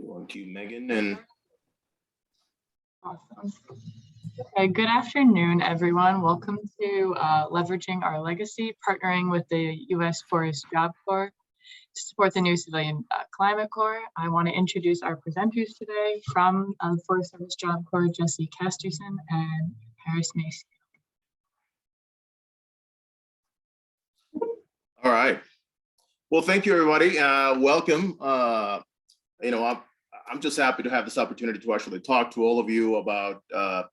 Thank you, Megan. And awesome. Okay, good afternoon, everyone. Welcome to Leveraging Our Legacy, partnering with the U.S. Forest Job Corps to support the new Civilian Climate Corps. I want to introduce our presenters today from Forest Service Job Corps, Jesse Casterson and Harris Macy. all right. Well, thank you, everybody. Welcome. I'm just happy to have this opportunity to actually talk to all of you about the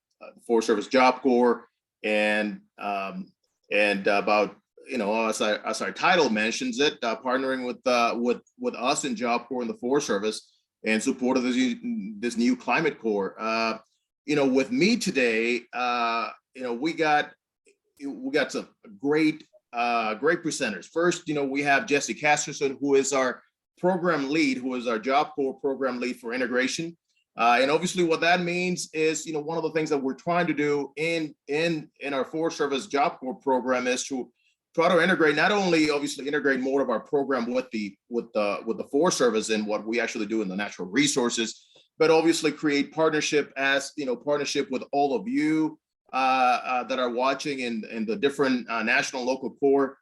Forest Service Job Corps and about, as our title mentions it, partnering with us in Job Corps and the Forest Service in support of this new Climate Corps. With me today, we got some great presenters. First, we have Jesse Casterson, who is our program lead, who is our Job Corps program lead for integration. And obviously what that means is, one of the things that we're trying to do in our Forest Service Job Corps program is to try to integrate, not only obviously integrate more of our program with the Forest Service and what we actually do in the natural resources, but obviously create partnership with all of you that are watching in the different national and local corps.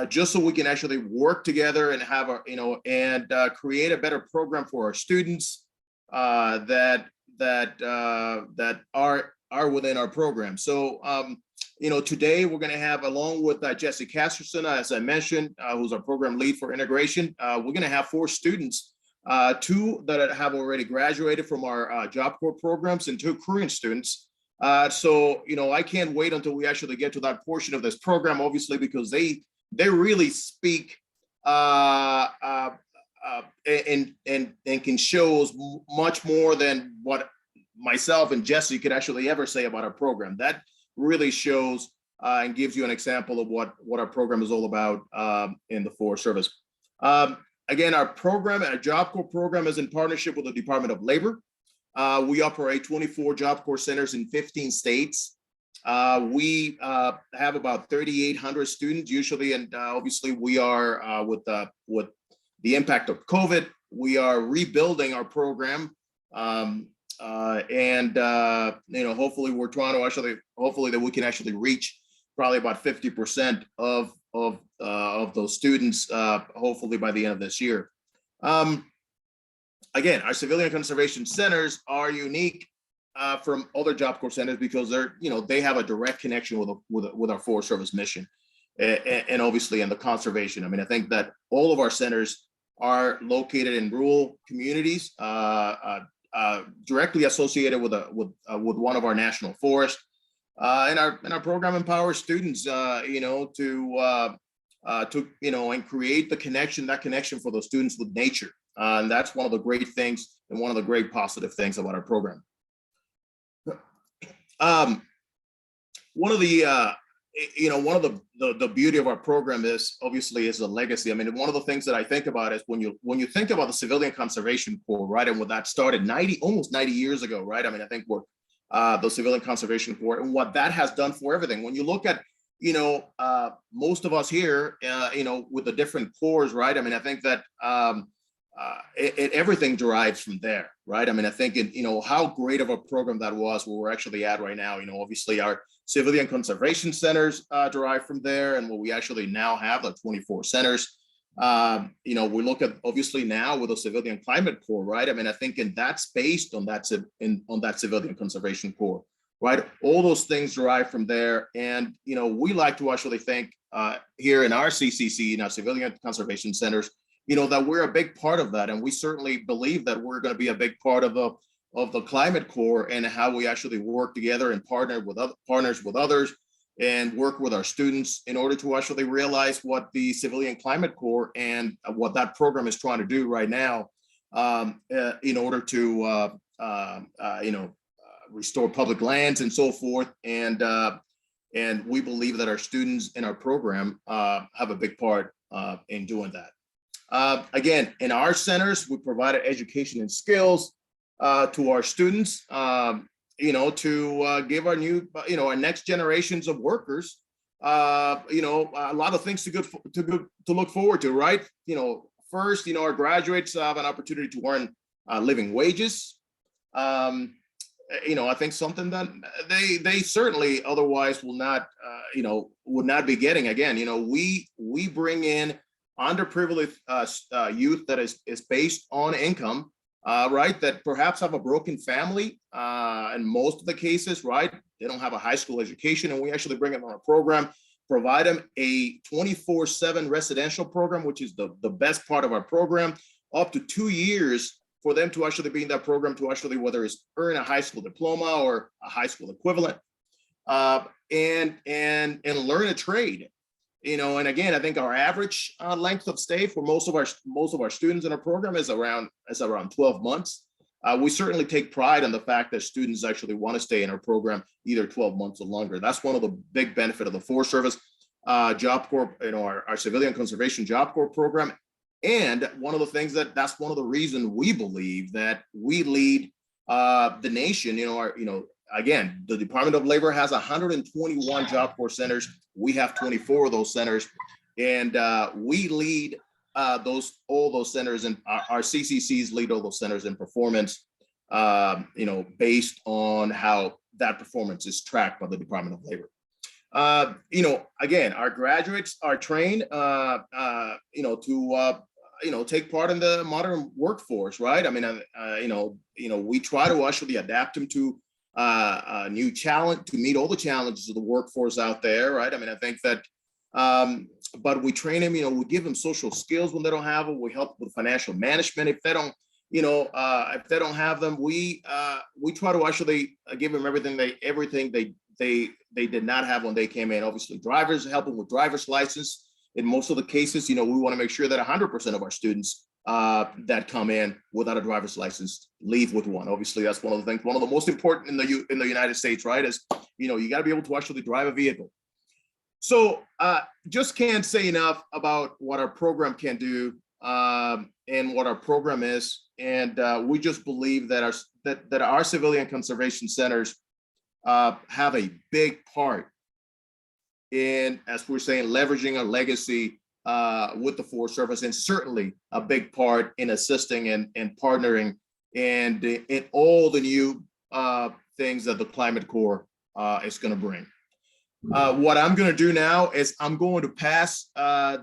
Just so we can actually work together and have create a better program for our students that are within our program. So today we're going to have, along with Jesse Casterson, as I mentioned, who's our program lead for integration, we're going to have 4 students, 2 that have already graduated from our Job Corps programs and 2 current students. So I can't wait until we actually get to that portion of this program, obviously, because they really speak and can show us much more than what myself and Jesse could actually ever say about our program. That really shows and gives you an example of what our program is all about in the Forest Service. Again, our Job Corps program is in partnership with the Department of Labor. We operate 24 Job Corps centers in 15 states. We have about 3,800 students usually, and obviously we are with the impact of COVID, we are rebuilding our program, and hopefully we're trying to hopefully that we can actually reach probably about 50% of those students, hopefully by the end of this year. Again, our civilian conservation centers are unique from other Job Corps centers because they have a direct connection with our Forest Service mission and obviously in the conservation. I mean, I think that all of our centers are located in rural communities, directly associated with one of our national forests. And our program empowers students, to create that connection for those students with nature. And that's one of the great things and one of the great positive things about our program. One of the beauty of our program is the legacy. I mean, one of the things that I think about is when you think about the Civilian Conservation Corps, right, and when that started almost 90 years ago, right? I mean, I think we're the Civilian Conservation Corps and what that has done for everything. When you look at, most of us here, with the different corps, right? I mean, I think that everything derives from there, right? I mean, I think how great of a program that was where we're actually at right now. Obviously our civilian conservation centers derive from there, and what we actually now have, the 24 centers. We look at obviously now with the Civilian Climate Corps, right? I mean, I think, and that's based on that Civilian Conservation Corps, right? All those things derive from there, and we like to actually think here in our CCC, in our Civilian Conservation Centers, that we're a big part of that. And we certainly believe that we're going to be a big part of the Climate Corps and how we actually work together and partners with others and work with our students in order to actually realize what the Civilian Climate Corps and what that program is trying to do right now in order to, restore public lands and so forth. And we believe that our students in our program have a big part in doing that. Again, in our centers, we provide education and skills to our students, to give our new, our next generations of workers, a lot of things to look forward to, right? first, our graduates have an opportunity to earn living wages. I think something that they certainly otherwise will not, would not be getting. Again, we bring in underprivileged youth that is based on income, right? That perhaps have a broken family. In most of the cases, right? They don't have a high school education, and we actually bring them on a program, provide them a 24/7 residential program, which is the best part of our program, up to 2 years for them to actually be in that program, to actually, whether it's earn a high school diploma or a high school equivalent, and learn a trade. And again, I think our average length of stay for most of our students in our program is around 12 months. We certainly take pride in the fact that students actually want to stay in our program either 12 months or longer. That's one of the big benefits of the Forest Service Job Corps, our Civilian Conservation Job Corps program. And one of the things that's one of the reasons we believe that we lead the nation. Again, the Department of Labor has 121 Job Corps centers. We have 24 of those centers, and we lead all those centers, and our CCCs lead all those centers in performance. Based on how that performance is tracked by the Department of Labor. Again, our graduates are trained, to take part in the modern workforce, right? I mean, we try to actually adapt them to a new challenge, to meet all the challenges of the workforce out there, right? I mean, I think that, but we train them, we give them social skills when they don't have them. We help with financial management. If they don't, if they don't have them, we try to actually give them everything they did not have when they came in. Obviously, drivers, help them with driver's license. In most of the cases, we want to make sure that 100% of our students that come in without a driver's license leave with one. Obviously, that's one of the things, one of the most important in the United States, right? Is, you got to be able to actually drive a vehicle. So just can't say enough about what our program can do and what our program is. And we just believe that our civilian conservation centers have a big part in, as we're saying, leveraging a legacy with the Forest Service, and certainly a big part in assisting and partnering and in all the new things that the Climate Corps is going to bring. What I'm going to do now is I'm going to pass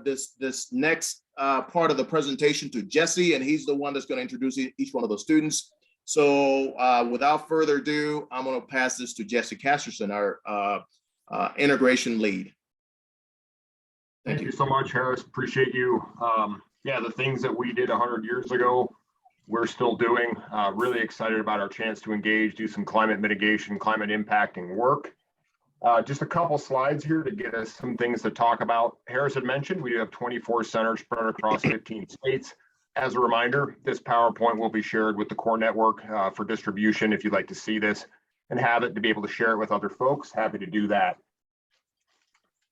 this next part of the presentation to Jesse, and he's the one that's going to introduce each one of the students. So without further ado, I'm going to pass this to Jesse Casterson, our integration lead. Thank you so much, Harris. Appreciate you. Yeah, the things that we did 100 years ago, we're still doing. Really excited about our chance to engage, do some climate mitigation, climate impacting work. Just a couple slides here to get us some things to talk about. Harris had mentioned we do have 24 centers spread across 15 states. As a reminder, this PowerPoint will be shared with the core network for distribution if you'd like to see this and have it to be able to share it with other folks. Happy to do that.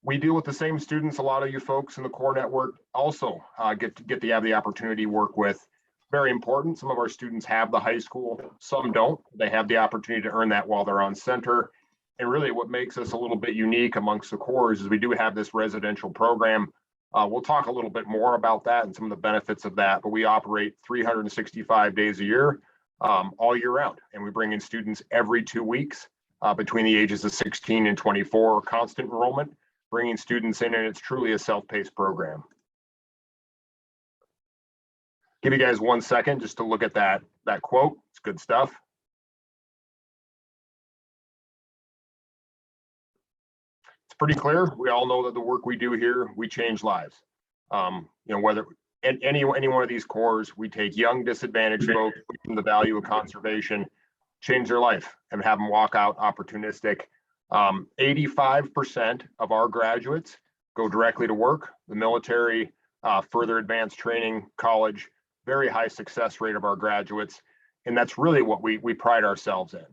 We deal with the same students a lot of you folks in the core network also get to have the opportunity to work with. Very important. Some of our students have the high school, some don't. They have the opportunity to earn that while they're on center. And really what makes us a little bit unique amongst the cores is we do have this residential program. We'll talk a little bit more about that and some of the benefits of that, but we operate 365 days a year, all year round. And we bring in students every 2 weeks between the ages of 16 and 24, constant enrollment, bringing students in, and it's truly a self-paced program. Give you guys 1 second just to look at that quote. It's good stuff. It's pretty clear. We all know that the work we do here, we change lives. Whether in any one of these cores, we take young disadvantaged folks, teach them the value of conservation, change their life, and have them walk out opportunistic. 85% of our graduates go directly to work, the military, further advanced training, college, very high success rate of our graduates. And that's really what we pride ourselves in.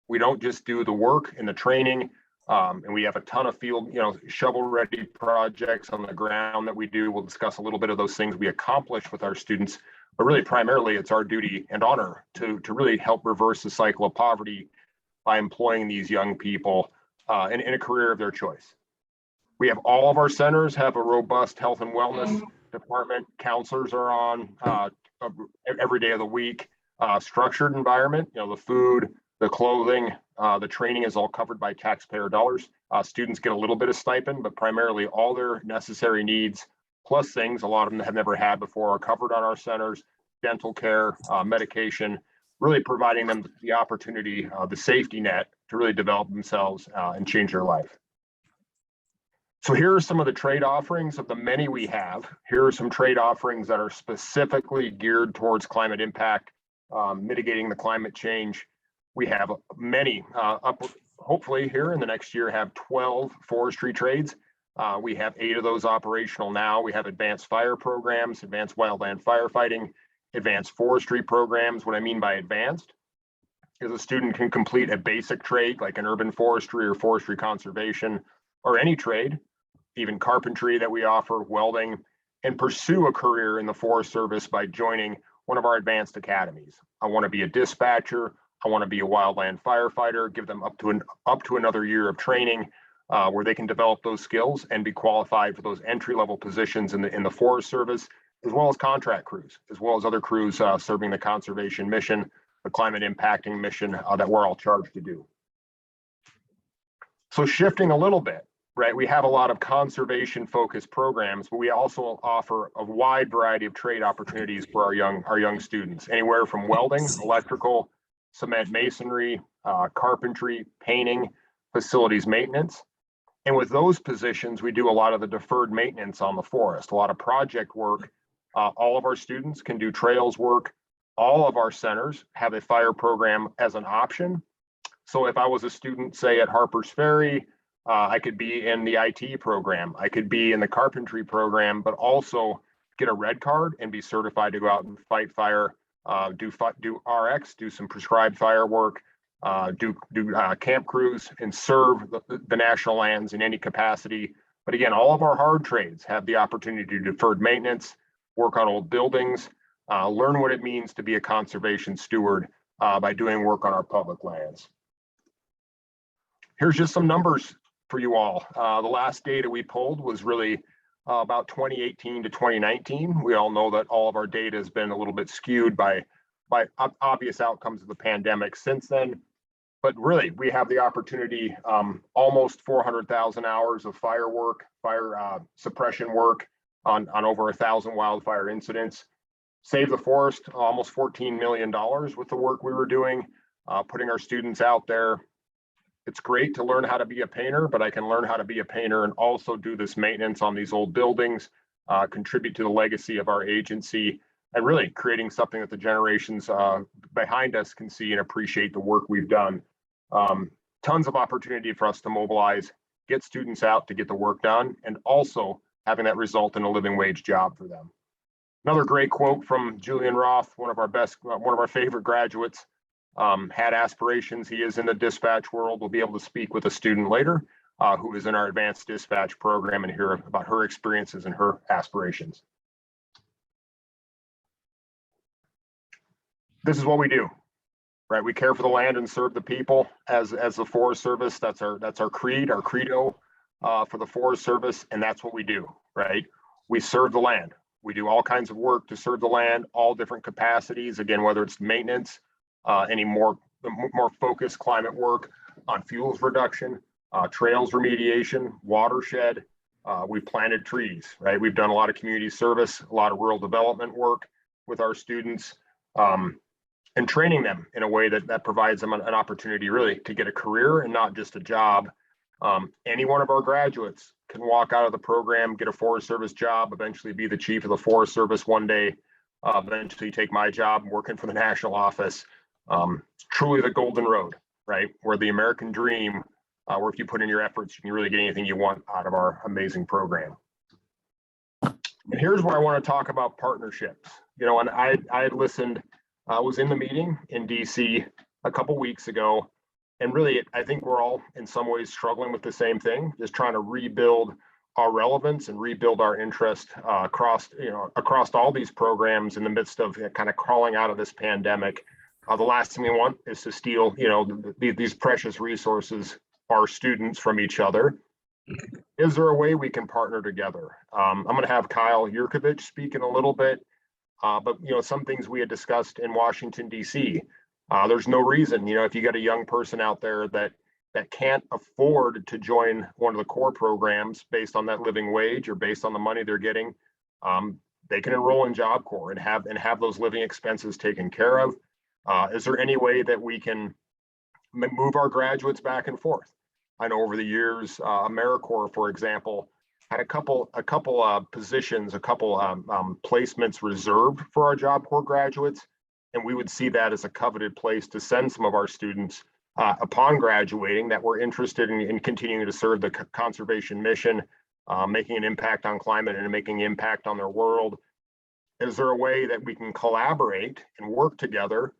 We don't just do the work and the training, and we have a ton of field, shovel-ready projects on the ground that we do. We'll discuss a little bit of those things we accomplish with our students, but really primarily it's our duty and honor to really help reverse the cycle of poverty by employing these young people in a career of their choice. We have all of our centers have a robust health and wellness department. Counselors are on every day of the week. Structured environment, the food, the clothing, the training is all covered by taxpayer dollars. Students get a little bit of stipend, but primarily all their necessary needs, plus things a lot of them have never had before, are covered on our centers. Dental care, medication, really providing them the opportunity, the safety net to really develop themselves and change their life. So here are some of the trade offerings of the many we have. Here are some trade offerings that are specifically geared towards climate impact, mitigating the climate change. We have many, hopefully here in the next year, have 12 forestry trades. We have 8 of those operational now. We have advanced fire programs, advanced wildland firefighting, advanced forestry programs. What I mean by advanced is a student can complete a basic trade like an urban forestry or forestry conservation or any trade, even carpentry that we offer, welding, and pursue a career in the Forest Service by joining one of our advanced academies. I want to be a dispatcher. I want to be a wildland firefighter, give them up to another year of training where they can develop those skills and be qualified for those entry-level positions in the Forest Service, as well as contract crews, as well as other crews serving the conservation mission, the climate impacting mission that we're all charged to do. So shifting a little bit, right? We have a lot of conservation focused programs, but we also offer a wide variety of trade opportunities for our young students, anywhere from welding, electrical, cement masonry, carpentry, painting, facilities maintenance. And with those positions, we do a lot of the deferred maintenance on the forest, a lot of project work. All of our students can do trails work. All of our centers have a fire program as an option. So if I was a student, say at Harper's Ferry, I could be in the IT program. I could be in the carpentry program, but also get a red card and be certified to go out and fight fire, do RX, do some prescribed fire work, do camp crews, and serve the national lands in any capacity. But again, all of our hard trades have the opportunity to do deferred maintenance, work on old buildings, learn what it means to be a conservation steward by doing work on our public lands. Here's just some numbers for you all. The last data we pulled was really about 2018 to 2019. We all know that all of our data has been a little bit skewed by obvious outcomes of the pandemic since then. But really, we have the opportunity, almost 400,000 hours of fire work, fire suppression work on over 1,000 wildfire incidents. Save the Forest, almost $14 million with the work we were doing, putting our students out there. It's great to learn how to be a painter, but I can learn how to be a painter and also do this maintenance on these old buildings, contribute to the legacy of our agency, and really creating something that the generations behind us can see and appreciate the work we've done. Tons of opportunity for us to mobilize, get students out to get the work done, and also having that result in a living wage job for them. Another great quote from Julian Roth, one of our favorite graduates. Had aspirations. He is in the dispatch world. We'll be able to speak with a student later who is in our advanced dispatch program and hear about her experiences and her aspirations. This is what we do, right? We care for the land and serve the people as the Forest Service. That's our creed, our credo for the Forest Service, and that's what we do, right? We serve the land. We do all kinds of work to serve the land, all different capacities. Again, whether it's maintenance, any more focused climate work on fuels reduction, trails remediation, watershed. We've planted trees, right? We've done a lot of community service, a lot of rural development work with our students, and training them in a way that provides them an opportunity really to get a career and not just a job. Any one of our graduates can walk out of the program, get a Forest Service job, eventually be the chief of the Forest Service one day, eventually take my job working for the national office. It's truly the golden road, right? Where the American dream, where if you put in your efforts, you can really get anything you want out of our amazing program. And here's where I want to talk about partnerships. And I had listened, I was in the meeting in DC a couple weeks ago, and really, I think we're all in some ways struggling with the same thing, just trying to rebuild our relevance and rebuild our interest across all these programs in the midst of kind of crawling out of this pandemic. The last thing we want is to steal, these precious resources, our students, from each other. Is there a way we can partner together? I'm going to have Kyle Yurkovich speak in a little bit, but some things we had discussed in Washington, D.C. There's no reason, if you got a young person out there that can't afford to join one of the core programs based on that living wage or based on the money they're getting, they can enroll in Job Corps and have those living expenses taken care of. Is there any way that we can move our graduates back and forth? I know over the years, AmeriCorps, for example, had a couple positions, a couple placements reserved for our Job Corps graduates, and we would see that as a coveted place to send some of our students upon graduating that were interested in continuing to serve the conservation mission, making an impact on climate and making an impact on their world. Is there a way that we can collaborate and work together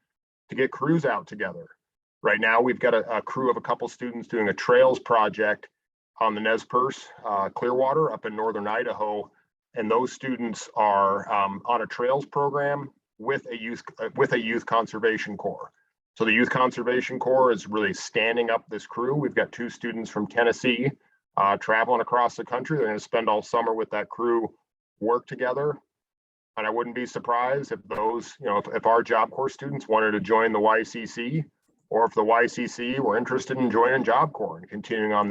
to get crews out together? Right now, we've got a crew of a couple students doing a trails project on the Nez Perce Clearwater up in northern Idaho, and those students are on a trails program with a youth conservation corps. So the Youth Conservation Corps is really standing up this crew. We've got 2 students from Tennessee traveling across the country. They're going to spend all summer with that crew, work together. And I wouldn't be surprised if those, if our Job Corps students wanted to join the YCC, or if the YCC were interested in joining Job Corps and continuing on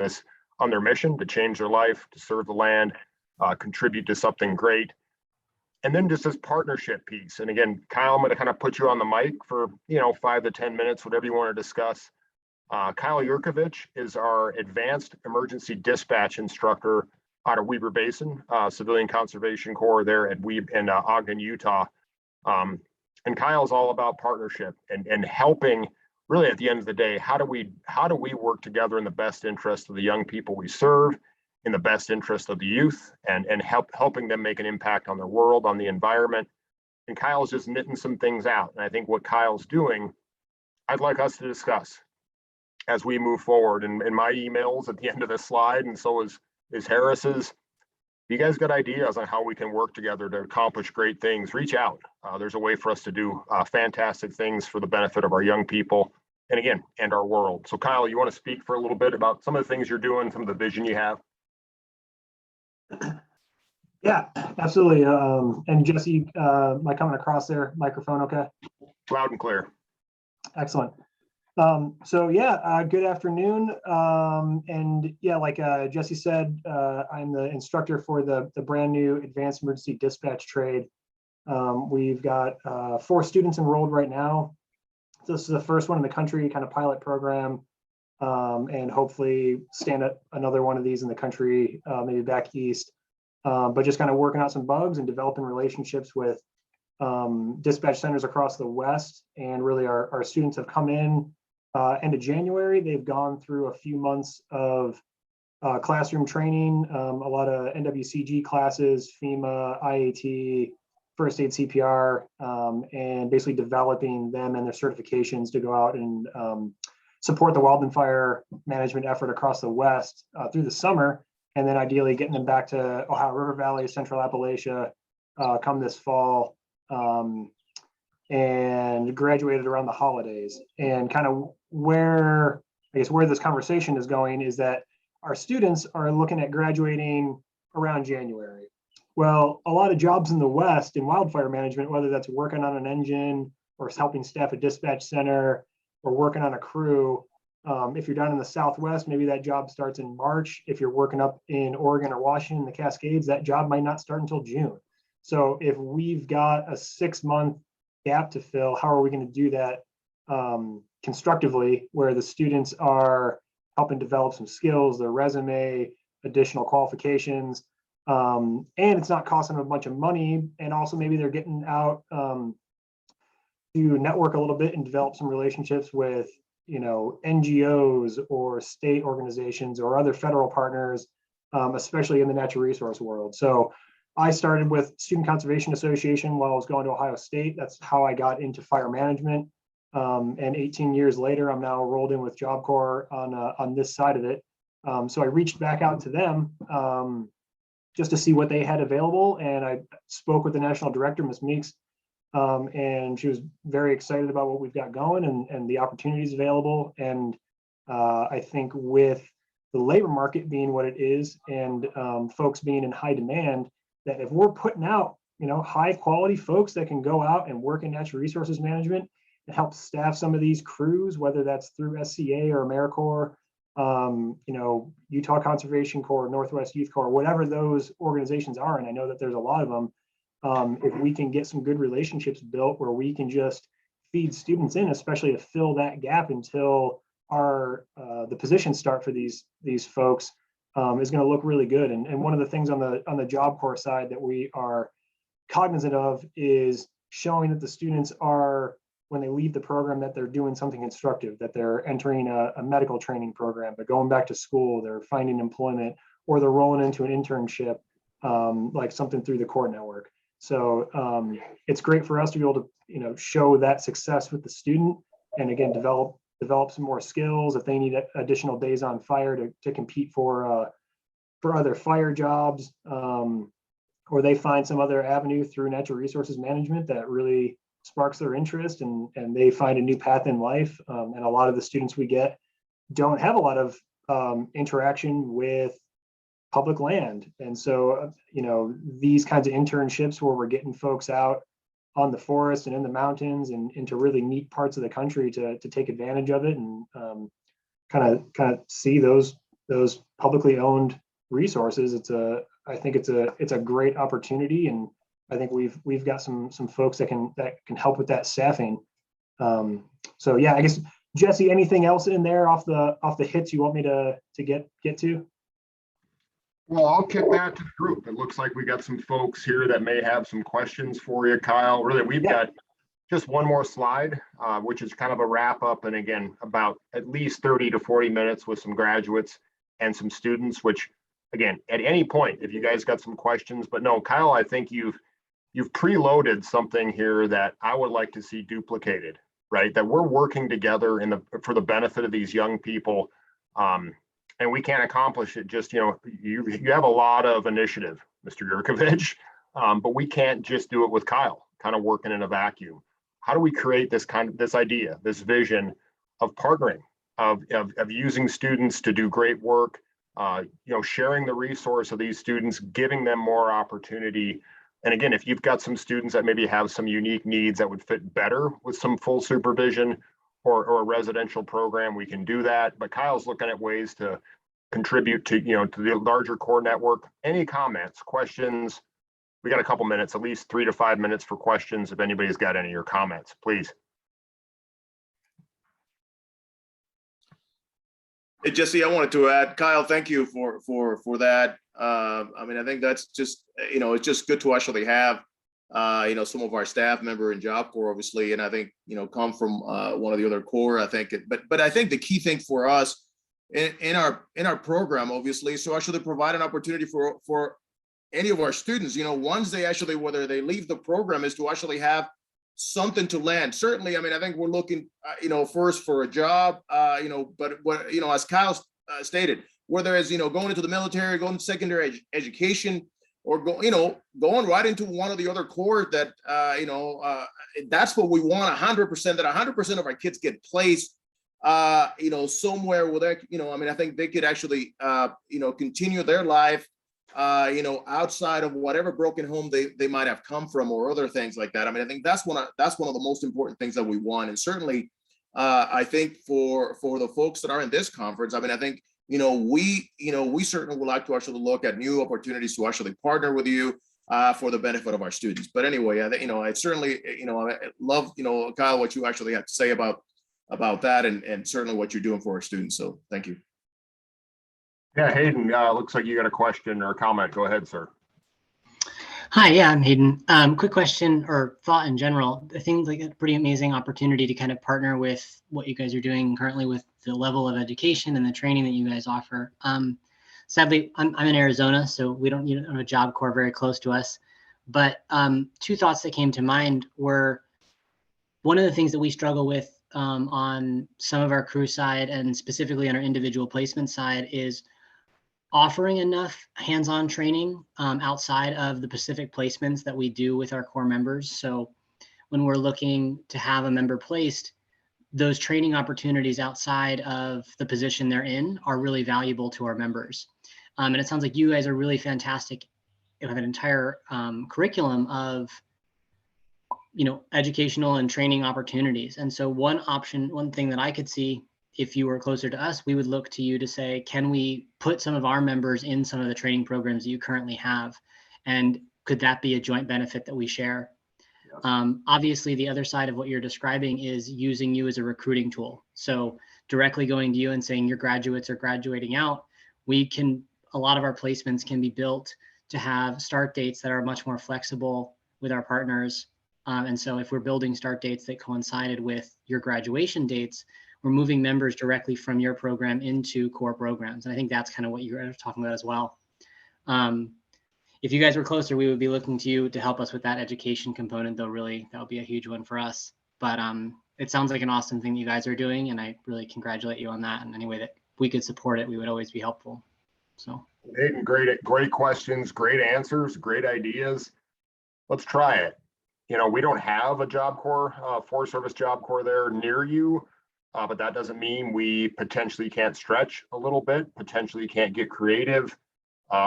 their mission to change their life, to serve the land, contribute to something great. And then just this partnership piece. And again, Kyle, I'm going to kind of put you on the mic for 5 to 10 minutes, whatever you want to discuss. Kyle Yurkovich is our advanced emergency dispatch instructor out of Weber Basin, Civilian Conservation Corps there at in Ogden, Utah. And Kyle's all about partnership and helping. Really, at the end of the day, how do we work together in the best interest of the young people we serve, in the best interest of the youth, and helping them make an impact on their world, on the environment. And Kyle's just knitting some things out. And I think what Kyle's doing, I'd like us to discuss as we move forward. And my emails at the end of this slide, and so is Harris's. You guys got ideas on how we can work together to accomplish great things, reach out. There's a way for us to do fantastic things for the benefit of our young people and again, and our world. So Kyle, you want to speak for a little bit about some of the things you're doing, some of the vision you have? Yeah, absolutely. And Jesse, am I coming across there? Microphone okay? Loud and clear. Excellent. So yeah, good afternoon. And yeah, like Jesse said, I'm the instructor for the brand new advanced emergency dispatch trade. We've got 4 students enrolled right now. This is the first one in the country, kind of pilot program, and hopefully stand up another one of these in the country, maybe back east. But just kind of working out some bugs and developing relationships with dispatch centers across the West. And really our students have come in end of January. They've gone through a few months of classroom training, a lot of NWCG classes, FEMA, IAT, first aid CPR, and basically developing them and their certifications to go out and support the wildfire management effort across the West through the summer. And then ideally getting them back to Ohio River Valley, Central Appalachia, come this fall, and graduated around the holidays. And kind of where this conversation is going is that our students are looking at graduating around January. Well, a lot of jobs in the West in wildfire management, whether that's working on an engine or helping staff a dispatch center or working on a crew, if you're down in the Southwest, maybe that job starts in March. If you're working up in Oregon or Washington, the Cascades, that job might not start until June. So if we've got a 6-month gap to fill, how are we going to do that constructively, where the students are helping develop some skills, their resume, additional qualifications, and it's not costing them a bunch of money, and also maybe they're getting out to network a little bit and develop some relationships with NGOs or state organizations or other federal partners, especially in the natural resource world. So I started with Student Conservation Association while I was going to Ohio State. That's how I got into fire management. And 18 years later, I'm now rolled in with Job Corps on this side of it. So I reached back out to them just to see what they had available. And I spoke with the national director, Ms. Meeks, and she was very excited about what we've got going and the opportunities available. And I think with the labor market being what it is and folks being in high demand, that if we're putting out, high quality folks that can go out and work in natural resources management and help staff some of these crews, whether that's through SCA or AmeriCorps, Utah Conservation Corps, Northwest Youth Corps, whatever those organizations are, and I know that there's a lot of them, if we can get some good relationships built where we can just feed students in, especially to fill that gap until the positions start for these folks, is going to look really good. And one of the things on the Job Corps side that we are cognizant of is showing that the students are, when they leave the program, that they're doing something constructive, that they're entering a medical training program, they're going back to school, they're finding employment, or they're rolling into an internship, like something through the core network. So it's great for us to be able to, show that success with the student, and again, develop some more skills if they need additional days on fire to compete for other fire jobs, or they find some other avenue through natural resources management that really sparks their interest, and they find a new path in life. And a lot of the students we get don't have a lot of interaction with public land. And so, these kinds of internships where we're getting folks out on the forest and in the mountains and into really neat parts of the country to take advantage of it, and kind of see those publicly owned resources. I think it's a great opportunity, and I think we've got some folks that can help with that staffing. So yeah, I guess, Jesse, anything else in there off the hits you want me to get to? Well, I'll kick that to the group. It looks like we got some folks here that may have some questions for you, Kyle. Really, we've got just one more slide, which is kind of a wrap up. And again, about at least 30 to 40 minutes with some graduates and some students, which again, at any point, if you guys got some questions, but no, Kyle, I think you've preloaded something here that I would like to see duplicated, right? That we're working together for the benefit of these young people. And we can't accomplish it just, you have a lot of initiative, Mr. Yurkovich, but we can't just do it with Kyle, kind of working in a vacuum. How do we create this idea, this vision of partnering, of using students to do great work, sharing the resource of these students, giving them more opportunity. And again, if you've got some students that maybe have some unique needs that would fit better with some full supervision or a residential program, we can do that. But Kyle's looking at ways to contribute to, to the larger core network. Any comments, questions? We got a couple minutes, at least 3 to 5 minutes for questions. If anybody's got any or comments, please. Hey, Jesse, I wanted to add, Kyle, thank you for that. I think that's just, it's just good to actually have, some of our staff member in Job Corps, obviously, and I think, come from one of the other core, I think, but I think the key thing for us in our program, obviously, is to actually provide an opportunity for any of our students, once they actually, whether they leave the program, is to actually have something to land. Certainly, I think we're looking, first for a job, but what, as Kyle stated, whether it's, going into the military, going to secondary education, or going right into one of the other core that, that's what we want 100%, that 100% of our kids get placed, somewhere where they, I think they could actually, continue their life, outside of whatever broken home they might have come from or other things like that. I think that's one of the most important things that we want. And certainly, I think for the folks that are in this conference, I think, we certainly would like to actually look at new opportunities to actually partner with you for the benefit of our students. But anyway, I certainly, I love, Kyle, what you actually have to say about that, and certainly what you're doing for our students. So thank you. Yeah, Hayden, looks like you got a question or a comment. Go ahead, sir. Hi, yeah, I'm Hayden. Quick question or thought in general. I think like a pretty amazing opportunity to kind of partner with what you guys are doing currently with the level of education and the training that you guys offer. Sadly, I'm in Arizona, so we don't have a Job Corps very close to us. But 2 thoughts that came to mind were, one of the things that we struggle with on some of our crew side and specifically on our individual placement side is offering enough hands-on training outside of the specific placements that we do with our core members. So when we're looking to have a member placed, those training opportunities outside of the position they're in are really valuable to our members. And it sounds like you guys are really fantastic. You have an entire curriculum of, educational and training opportunities. And so one thing that I could see, if you were closer to us, we would look to you to say, can we put some of our members in some of the training programs that you currently have? And could that be a joint benefit that we share? Obviously, the other side of what you're describing is using you as a recruiting tool. So directly going to you and saying your graduates are graduating out, a lot of our placements can be built to have start dates that are much more flexible with our partners. And so if we're building start dates that coincided with your graduation dates, we're moving members directly from your program into core programs. And I think that's kind of what you're talking about as well. If you guys were closer, we would be looking to you to help us with that education component, though. Really, that would be a huge one for us. But it sounds like an awesome thing you guys are doing, and I really congratulate you on that. And any way that we could support it, we would always be helpful. So, Hayden, great questions, great answers, great ideas. Let's try it. We don't have a Job Corps, Forest Service Job Corps there near you, but that doesn't mean we potentially can't stretch a little bit, potentially can't get creative.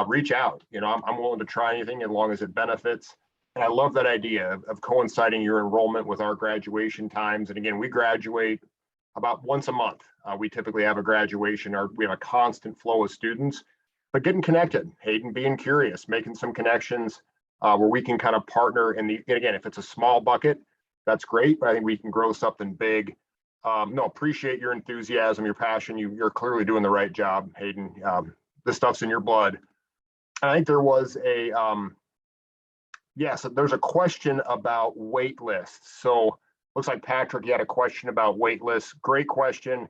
Reach out. I'm willing to try anything as long as it benefits. And I love that idea of coinciding your enrollment with our graduation times. And again, we graduate about once a month. We typically have a graduation, we have a constant flow of students, but getting connected, Hayden, being curious, making some connections where we can kind of partner and again, if it's a small bucket, that's great, but I think we can grow something big. Appreciate your enthusiasm, your passion. You're clearly doing the right job, Hayden. This stuff's in your blood. I think there was there's a question about wait lists. So looks like Patrick, you had a question about wait lists. Great question.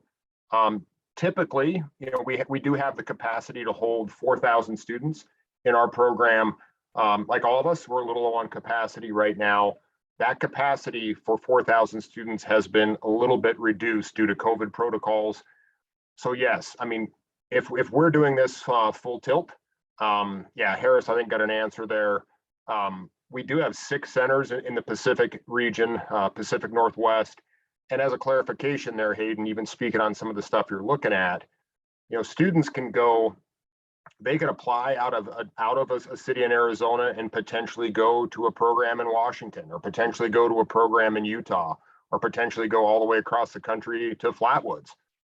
Typically, we do have the capacity to hold 4,000 students in our program. Like all of us, we're a little low on capacity right now. That capacity for 4,000 students has been a little bit reduced due to COVID protocols. So yes, if we're doing this full tilt, Harris, I think, got an answer there. We do have 6 centers in the Pacific region, Pacific Northwest. And as a clarification there, Hayden, even speaking on some of the stuff you're looking at, students can go, they could apply out of a city in Arizona and potentially go to a program in Washington, or potentially go to a program in Utah, or potentially go all the way across the country to Flatwoods,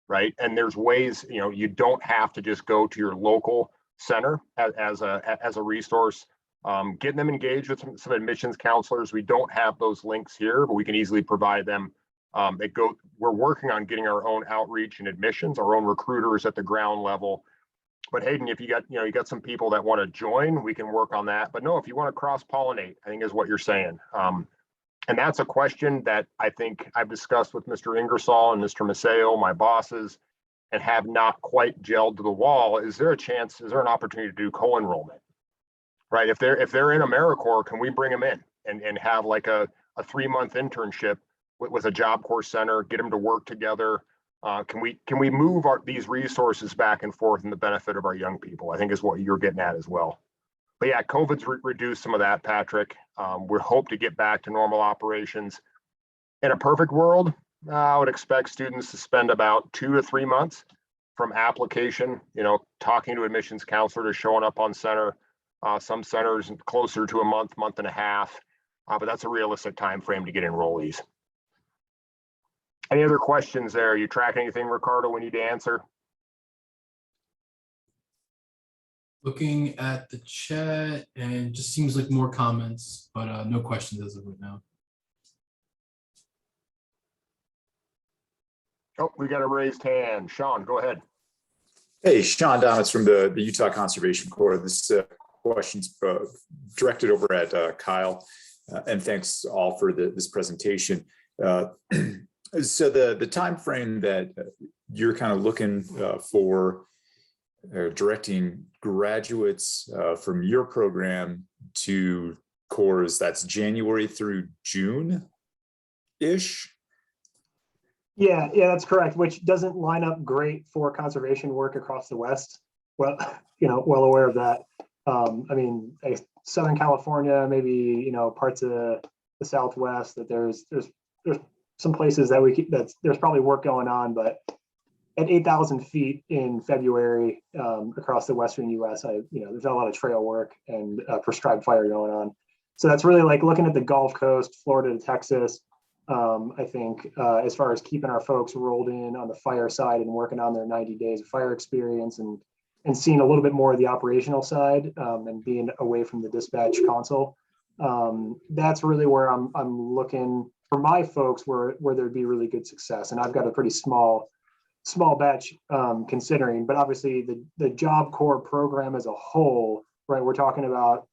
right? And there's ways, you don't have to just go to your local center as a resource. Getting them engaged with some admissions counselors. We don't have those links here, but we can easily provide them. We're working on getting our own outreach and admissions, our own recruiters at the ground level. But Hayden, if you got some people that want to join, we can work on that. But no, if you want to cross-pollinate, I think is what you're saying. And that's a question that I think I've discussed with Mr. Ingersoll and Mr. Maceo, my bosses, and have not quite gelled to the wall. Is there an opportunity to do co-enrollment? Right? If they're in AmeriCorps, can we bring them in and have like a 3-month internship with a Job Corps center, get them to work together? Can we move these resources back and forth in the benefit of our young people? I think is what you're getting at as well. But yeah, COVID's reduced some of that, Patrick. We hope to get back to normal operations. In a perfect world, I would expect students to spend about 2 to 3 months from application, talking to admissions counselor to showing up on center. Some centers closer to a month and a half, but that's a realistic time frame to get enrollees. Any other questions there? Are you tracking anything, Ricardo, we need to answer? Looking at the chat, and just seems like more comments, but no questions as of right now. Oh, we got a raised hand. Sean, go ahead. Hey, Sean Domitz from the Utah Conservation Corps. This question's directed over at Kyle, and thanks all for this presentation. So the time frame that you're kind of looking for directing graduates from your program to Corps, that's January through June-ish? Yeah, that's correct, which doesn't line up great for conservation work across the West. Well, well aware of that. Southern California, maybe, parts of the Southwest, that there's some places that there's probably work going on, but at 8,000 feet in February across the Western US, there's a lot of trail work and prescribed fire going on. So that's really like looking at the Gulf Coast, Florida to Texas. I think as far as keeping our folks rolled in on the fire side and working on their 90 days of fire experience and seeing a little bit more of the operational side and being away from the dispatch console. That's really where I'm looking for my folks where there'd be really good success. And I've got a pretty small batch considering, but obviously the Job Corps program as a whole, right? We're talking about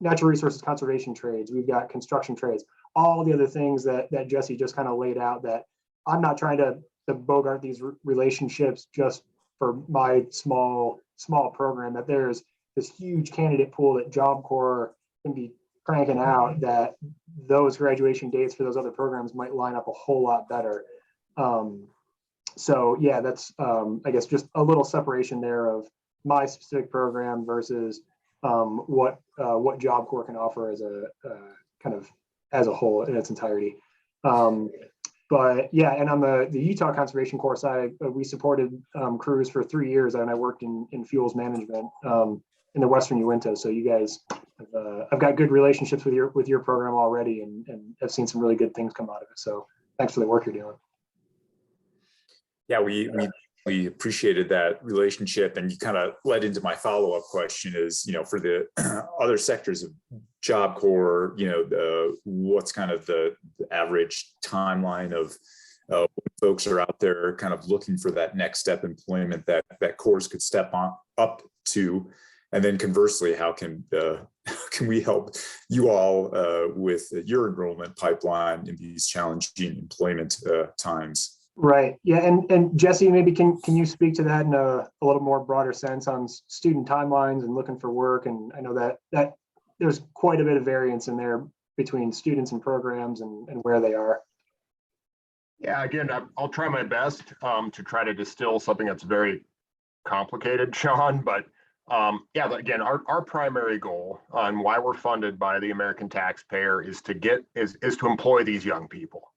natural resources conservation trades. We've got construction trades, all the other things that Jesse just kind of laid out, that I'm not trying to bogart these relationships just for my small program, that there's this huge candidate pool that Job Corps can be cranking out, that those graduation dates for those other programs might line up a whole lot better. So yeah, that's I guess just a little separation there of my specific program versus what Job Corps can offer as a kind of as a whole in its entirety. But yeah, and on the Utah Conservation Corps side, we supported crews for 3 years, and I worked in fuels management in the Western Uinta. So you guys, I've got good relationships with your program already, and have seen some really good things come out of it. So thanks for the work you're doing. Yeah, we appreciated that relationship, and you kind of led into my follow-up question is, for the other sectors of Job Corps, what's kind of the average timeline of when folks are out there kind of looking for that next step employment that Corps could step up to, and then conversely, how can we help you all with your enrollment pipeline in these challenging employment times? Right. Yeah. And Jesse, maybe can you speak to that in a little more broader sense on student timelines and looking for work? And I know that there's quite a bit of variance in there between students and programs and where they are. Yeah, again, I'll try my best to try to distill something that's very complicated, Sean, but yeah, again, our primary goal and why we're funded by the American taxpayer is to employ these young people.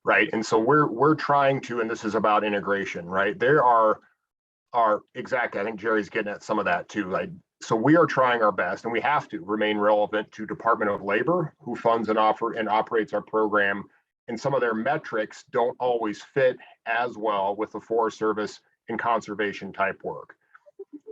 Right. And so we're trying to, and this is about integration, right? There are exactly, I think Jerry's getting at some of that too. Like, so we are trying our best, and we have to remain relevant to Department of Labor, who funds and operates our program. And some of their metrics don't always fit as well with the Forest Service and conservation type work.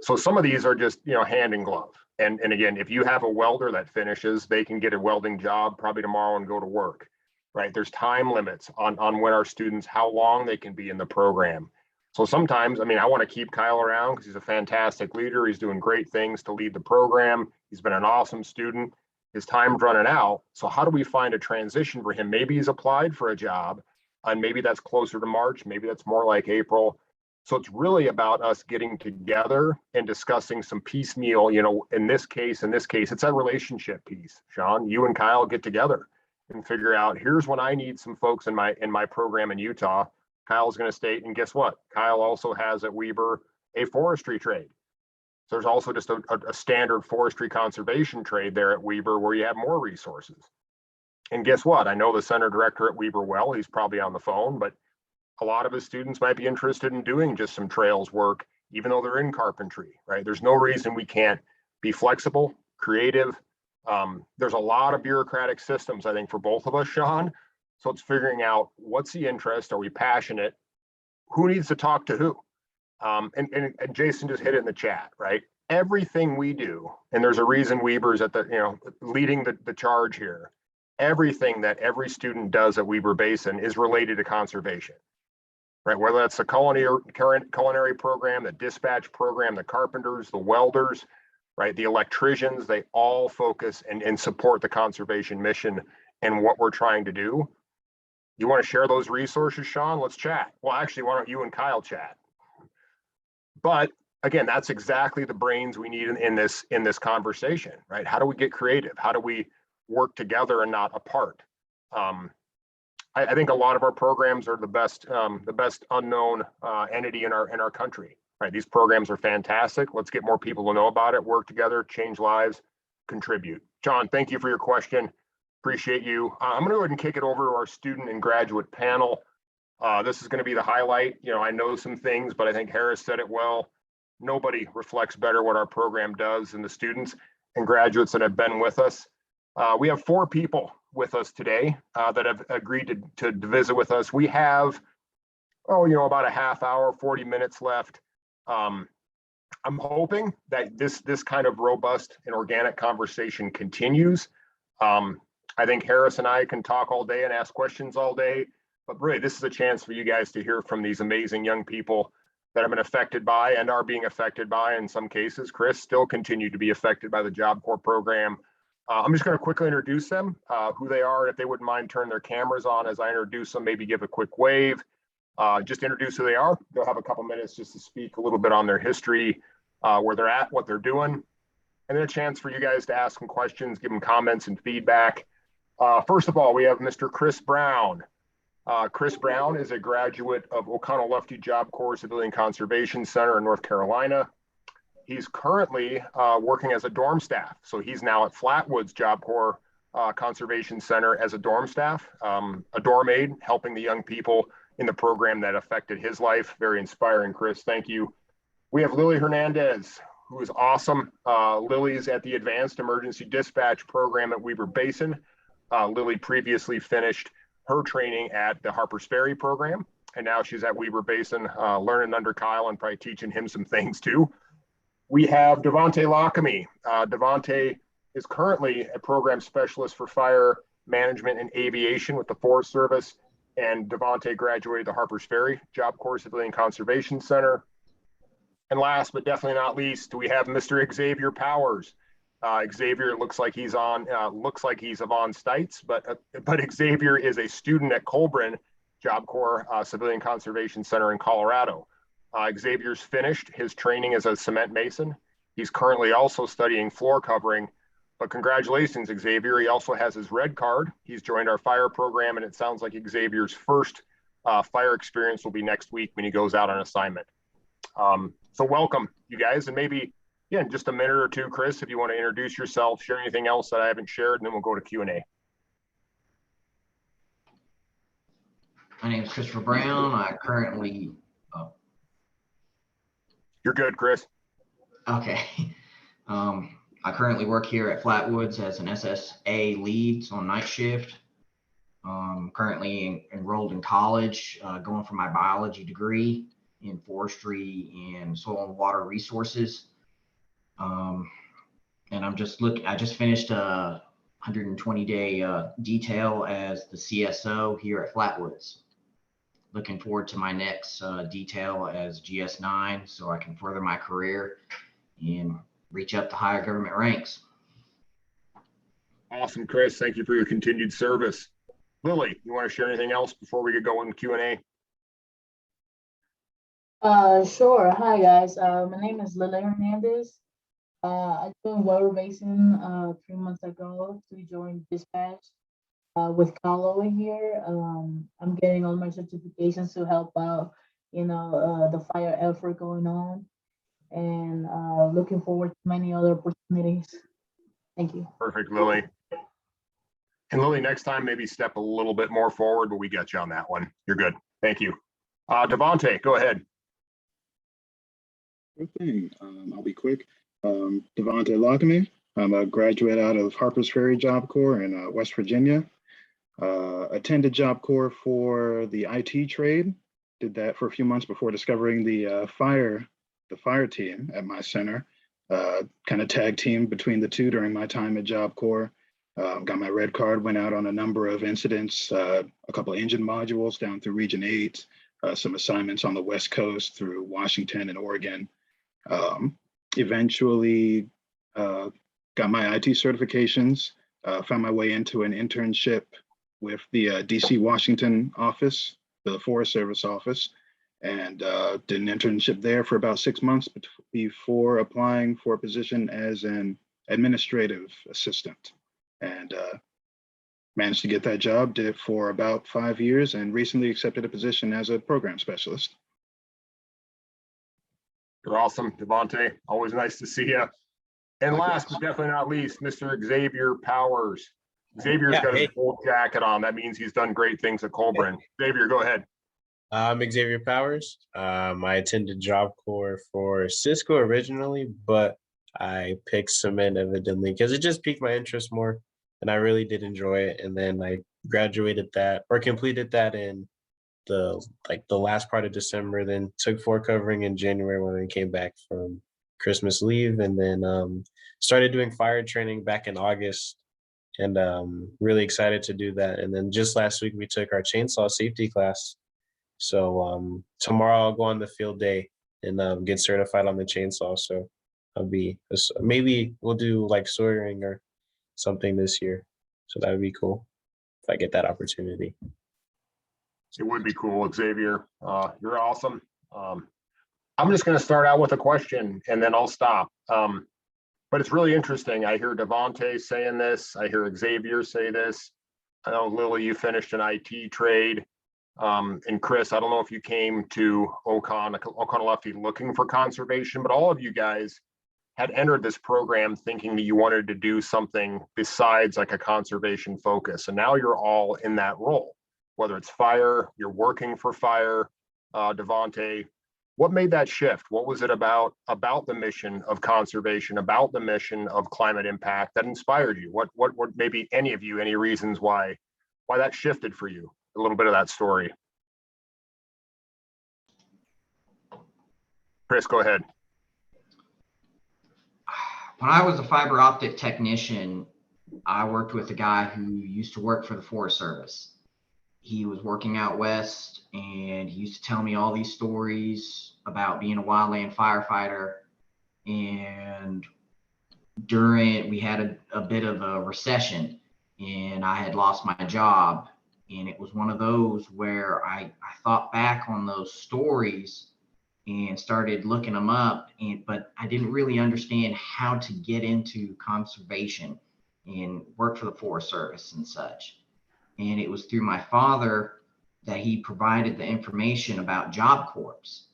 So some of these are just, hand in glove. And again, if you have a welder that finishes, they can get a welding job probably tomorrow and go to work. Right, there's time limits on when our students, how long they can be in the program. So sometimes, I want to keep Kyle around because he's a fantastic leader. He's doing great things to lead the program. He's been an awesome student. His time's running out. So how do we find a transition for him? Maybe he's applied for a job, and maybe that's closer to March. Maybe that's more like April. So it's really about us getting together and discussing some piecemeal, in this case, it's that relationship piece. Sean, you and Kyle get together and figure out, here's when I need some folks in my program in Utah. Kyle's going to state, and guess what? Kyle also has at Weber a forestry trade. So there's also just a standard forestry conservation trade there at Weber where you have more resources. And guess what? I know the center director at Weber well. He's probably on the phone, but a lot of his students might be interested in doing just some trails work, even though they're in carpentry, right? There's no reason we can't be flexible, creative. There's a lot of bureaucratic systems, I think, for both of us, Sean. So it's figuring out what's the interest, are we passionate, who needs to talk to who? And Jason just hit it in the chat, right? Everything we do, and there's a reason Weber's at the, leading the charge here. Everything that every student does at Weber Basin is related to conservation, right? Whether that's the culinary program, the dispatch program, the carpenters, the welders, right? The electricians, they all focus and support the conservation mission and what we're trying to do. You want to share those resources, Sean? Let's chat. Well, actually, why don't you and Kyle chat? But again, that's exactly the brains we need in this conversation, right? How do we get creative? How do we work together and not apart? I think a lot of our programs are the best unknown entity in our country. Right, these programs are fantastic. Let's get more people to know about it, work together, change lives, contribute. John, thank you for your question. Appreciate you. I'm going to go ahead and kick it over to our student and graduate panel. This is going to be the highlight. You know, I know some things, but I think Harris said it well. Nobody reflects better what our program does than the students and graduates that have been with us. We have 4 people with us today that have agreed to visit with us. We have, about a half hour, 40 minutes left. I'm hoping that this kind of robust and organic conversation continues. I think Harris and I can talk all day and ask questions all day, but really this is a chance for you guys to hear from these amazing young people that have been affected by and are being affected by, in some cases, Chris, still continue to be affected by the Job Corps program. I'm just going to quickly introduce them, who they are. If they wouldn't mind turn their cameras on as I introduce them, maybe give a quick wave. Just introduce who they are. They'll have a couple minutes just to speak a little bit on their history, where they're at, what they're doing, and then a chance for you guys to ask some questions, give them comments and feedback. First of all, we have Mr. Chris Brown. Chris Brown is a graduate of O'Connell Lufty Job Corps Civilian Conservation Center in North Carolina. He's currently working as a dorm staff. So he's now at Flatwoods Job Corps Conservation Center as a dorm staff, a dorm aide, helping the young people in the program that affected his life. Very inspiring, Chris. Thank you. We have Lily Hernandez, who is awesome. Lily's at the Advanced Emergency Dispatch program at Weber Basin. Lily previously finished her training at the Harpers Ferry program, and now she's at Weber Basin, learning under Kyle and probably teaching him some things too. We have Devontae Lockamy. Devontae is currently a program specialist for fire management and aviation with the Forest Service, and Devontae graduated the Harpers Ferry Job Corps Civilian Conservation Center. And last but definitely not least, we have Mr. Xavier Powers. Xavier looks like he's on Stites, but Xavier is a student at Colburn Job Corps Civilian Conservation Center in Colorado. Xavier's finished his training as a cement mason. He's currently also studying floor covering, but congratulations, Xavier. He also has his red card. He's joined our fire program, and it sounds like Xavier's first fire experience will be next week when he goes out on assignment. So welcome, you guys, and maybe, in just a minute or two, Chris, if you want to introduce yourself, share anything else that I haven't shared, and then we'll go to Q&A. My name is Christopher Brown. I currently... You're good, Chris. Okay. I currently work here at Flatwoods as an SSA lead, so on night shift. Currently enrolled in college, going for my biology degree in forestry and soil and water resources. And I just finished a 120-day detail as the CSO here at Flatwoods. Looking forward to my next detail as GS9 so I can further my career and reach up to higher government ranks. Awesome, Chris. Thank you for your continued service. Lily, you want to share anything else before we get going in Q&A? Sure. Hi, guys. My name is Lily Hernandez. I joined Weber Basin 3 months ago to join dispatch with Kyle over here. I'm getting all my certifications to help out, the fire effort going on, and looking forward to many other opportunities. Thank you. Perfect, Lily. And Lily, next time, maybe step a little bit more forward, but we got you on that one. You're good. Thank you. Devontae, go ahead. Good thing. I'll be quick. Devontae Lockamy. I'm a graduate out of Harpers Ferry Job Corps in West Virginia. Attended Job Corps for the IT trade. Did that for a few months before discovering the fire team at my center. Kind of tag team between the two during my time at Job Corps. Got my red card, went out on a number of incidents, a couple of engine modules down through Region 8, some assignments on the West Coast through Washington and Oregon. Eventually got my IT certifications, found my way into an internship with the DC Washington office, the Forest Service office, and did an internship there for about 6 months before applying for a position as an administrative assistant. And managed to get that job, did it for about 5 years, and recently accepted a position as a program specialist. You're awesome, Devontae. Always nice to see you. And last but definitely not least, Mr. Xavier Powers. Xavier's got hey. his full jacket on. That means he's done great things at Colburn. Xavier, go ahead. I'm Xavier Powers. I attended Job Corps for Cisco originally, but I picked cement evidently because it just piqued my interest more, and I really did enjoy it. And then I graduated that or completed that in the last part of December. Then took floor covering in January when I came back from Christmas leave, and then started doing fire training back in August. And really excited to do that. And then just last week we took our chainsaw safety class. So tomorrow I'll go on the field day and get certified on the chainsaw. So maybe we'll do like soldering or something this year. So that would be cool if I get that opportunity. It would be cool, Xavier. You're awesome. I'm just going to start out with a question and then I'll stop. But it's really interesting. I hear Devontae saying this. I hear Xavier say this. I know, Lily, you finished an IT trade. And Chris, I don't know if you came to Oconaluftee looking for conservation, but all of you guys had entered this program thinking that you wanted to do something besides like a conservation focus. And now you're all in that role, whether it's fire, you're working for fire. Devontae, what made that shift? What was it about the mission of conservation, about the mission of climate impact that inspired you? What maybe any of you, any reasons why that shifted for you? A little bit of that story. Chris, go ahead. When I was a fiber optic technician, I worked with a guy who used to work for the Forest Service. He was working out west and he used to tell me all these stories about being a wildland firefighter. And we had a bit of a recession and I had lost my job. And it was one of those where I thought back on those stories and started looking them up, but I didn't really understand how to get into conservation and work for the Forest Service and such. And it was through my father that he provided the information about Job Corps.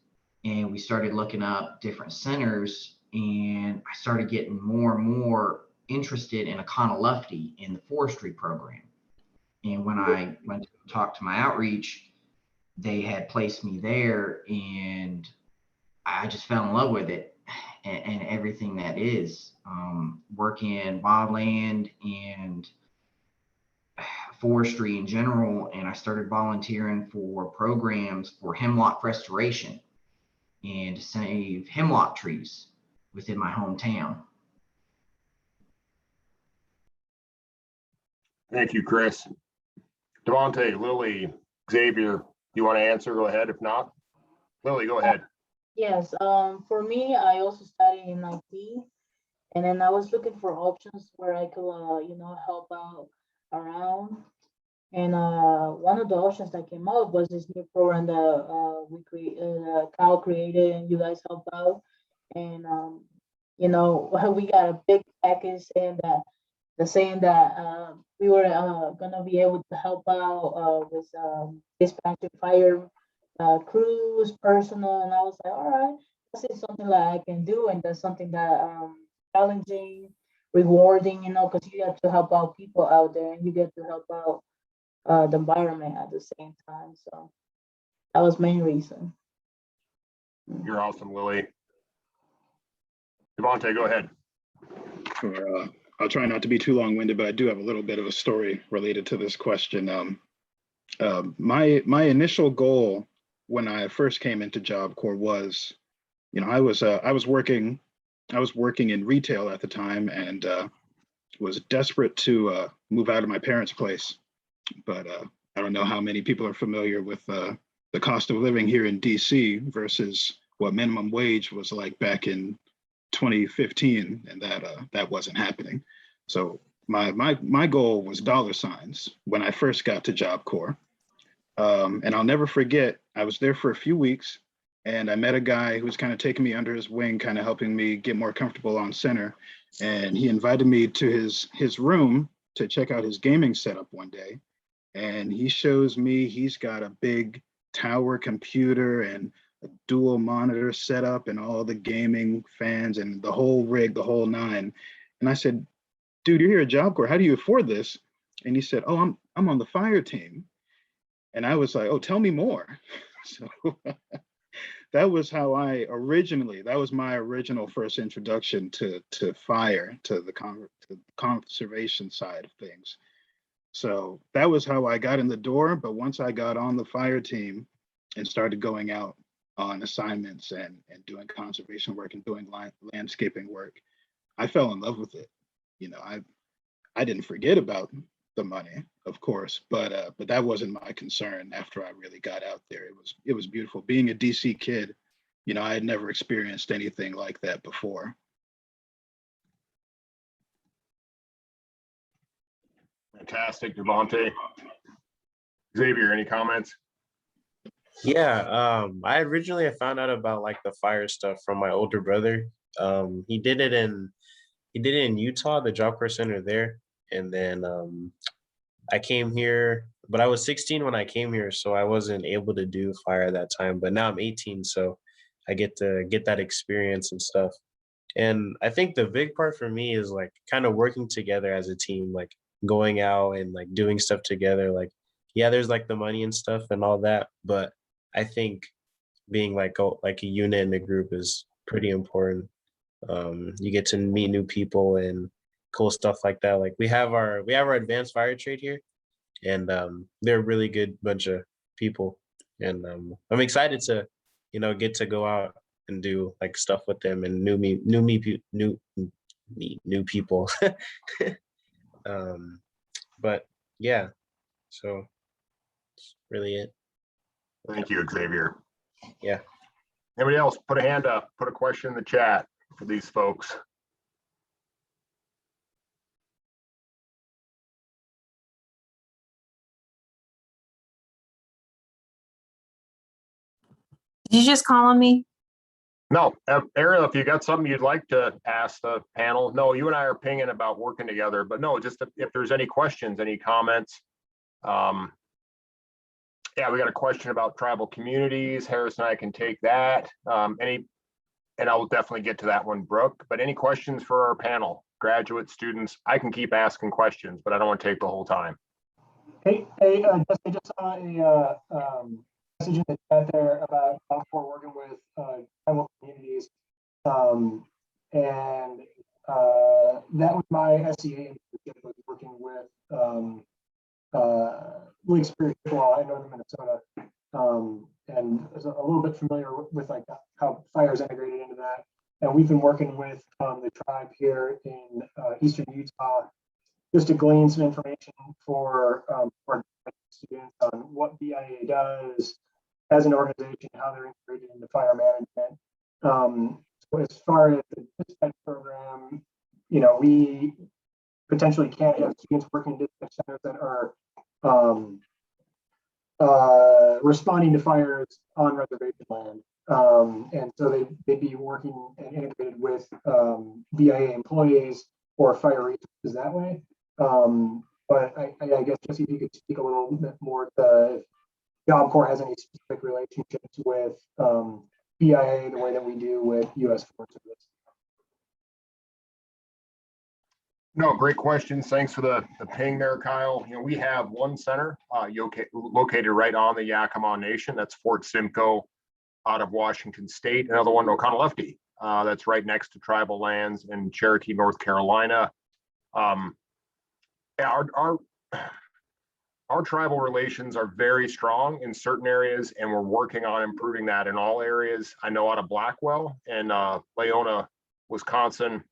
And we started looking up different centers and I started getting more and more interested in Oconaluftee in the forestry program. And when I went to talk to my outreach, they had placed me there and I just fell in love with it and everything that is working in wildland and forestry in general. And I started volunteering for programs for hemlock restoration and to save hemlock trees within my hometown. Thank you, Chris. Devontae, Lily, Xavier, you want to answer? Go ahead. If not, Lily, go ahead. Yes, for me, I also studied in IT, and then I was looking for options where I could, help out around. And one of the options that came up was this new program that Kyle created, and you guys helped out. And we got a big package saying that we were gonna be able to help out with dispatching fire crews, personal, and I was like, all right, this is something that I can do, and that's something that challenging, rewarding, because you get to help out people out there, and you get to help out the environment at the same time. So that was main reason. You're awesome, Lily. Devontae, go ahead. Sure. I'll try not to be too long-winded, but I do have a little bit of a story related to this question. My initial goal when I first came into Job Corps was, I was working in retail at the time and was desperate to move out of my parents' place. But I don't know how many people are familiar with the cost of living here in DC versus what minimum wage was like back in 2015, and that wasn't happening. So my goal was dollar signs when I first got to Job Corps. And I'll never forget, I was there for a few weeks and I met a guy who was kind of taking me under his wing, kind of helping me get more comfortable on center. And he invited me to his room to check out his gaming setup one day. And he shows me he's got a big tower computer and a dual monitor setup and all the gaming fans and the whole rig, the whole nine. And I said, dude, you're here at Job Corps. How do you afford this? And he said, "Oh, I'm on the fire team." And I was like, "Oh, tell me more." So that was how that was my original first introduction to fire, to the conservation side of things. So that was how I got in the door. But once I got on the fire team and started going out on assignments and doing conservation work and doing landscaping work, I fell in love with it. You know, I didn't forget about the money, of course, but that wasn't my concern after I really got out there. It was beautiful. Being a DC kid, you know, I had never experienced anything like that before. Fantastic, Devontae. Xavier, any comments? Yeah, I originally found out about like the fire stuff from my older brother. He did it in Utah, the Job Corps Center there, and then I came here, but I was 16 when I came here, so I wasn't able to do fire at that time. But now I'm 18, so I get to get that experience and stuff. And I think the big part for me is like kind of working together as a team, like going out and like doing stuff together. Like, yeah, there's like the money and stuff and all that, but I think being like a unit in a group is pretty important. You get to meet new people and cool stuff like that. Like we have our advanced fire trade here, and they're a really good bunch of people, and I'm excited to get to go out and do like stuff with them and new people. But yeah, so that's really it. Thank you, Xavier. Yeah. Anybody else? Put a hand up, put a question in the chat for these folks. Did you just call on me? No, Ariel, if you got something you'd like to ask the panel, no, you and I are pinging about working together, but no, just if there's any questions, any comments. Yeah, we got a question about tribal communities. Harris and I can take that. And I'll definitely get to that one, Brooke, but any questions for our panel, graduate students? I can keep asking questions, but I don't want to take the whole time. Hey, I just saw a message in the chat there about Job Corps working with tribal communities, and that was my SEA internship, was working with League Spiritual in northern Minnesota, and is a little bit familiar with like how fire is integrated into that. And we've been working with the tribe here in eastern Utah just to glean some information for our students on what BIA does as an organization, how they're integrated into fire management. So as far as the dispatch program, you know, we potentially can't have students working in dispatch centers that are responding to fires on reservation land. And so they'd be working and integrated with BIA employees or fire resources that way. But I guess just if you could speak a little bit more to Job Corps has any specific relationships with BIA the way that we do with US Forest Service. No, great questions. Thanks for the ping there, Kyle. You know, we have one center located right on the Yakima Nation. That's Fort Simcoe out of Washington State. Another one, Oconaluftee, that's right next to tribal lands in Cherokee, North Carolina. Yeah, our tribal relations are very strong in certain areas, and we're working on improving that in all areas. I know out of Blackwell and Leona, Wisconsin,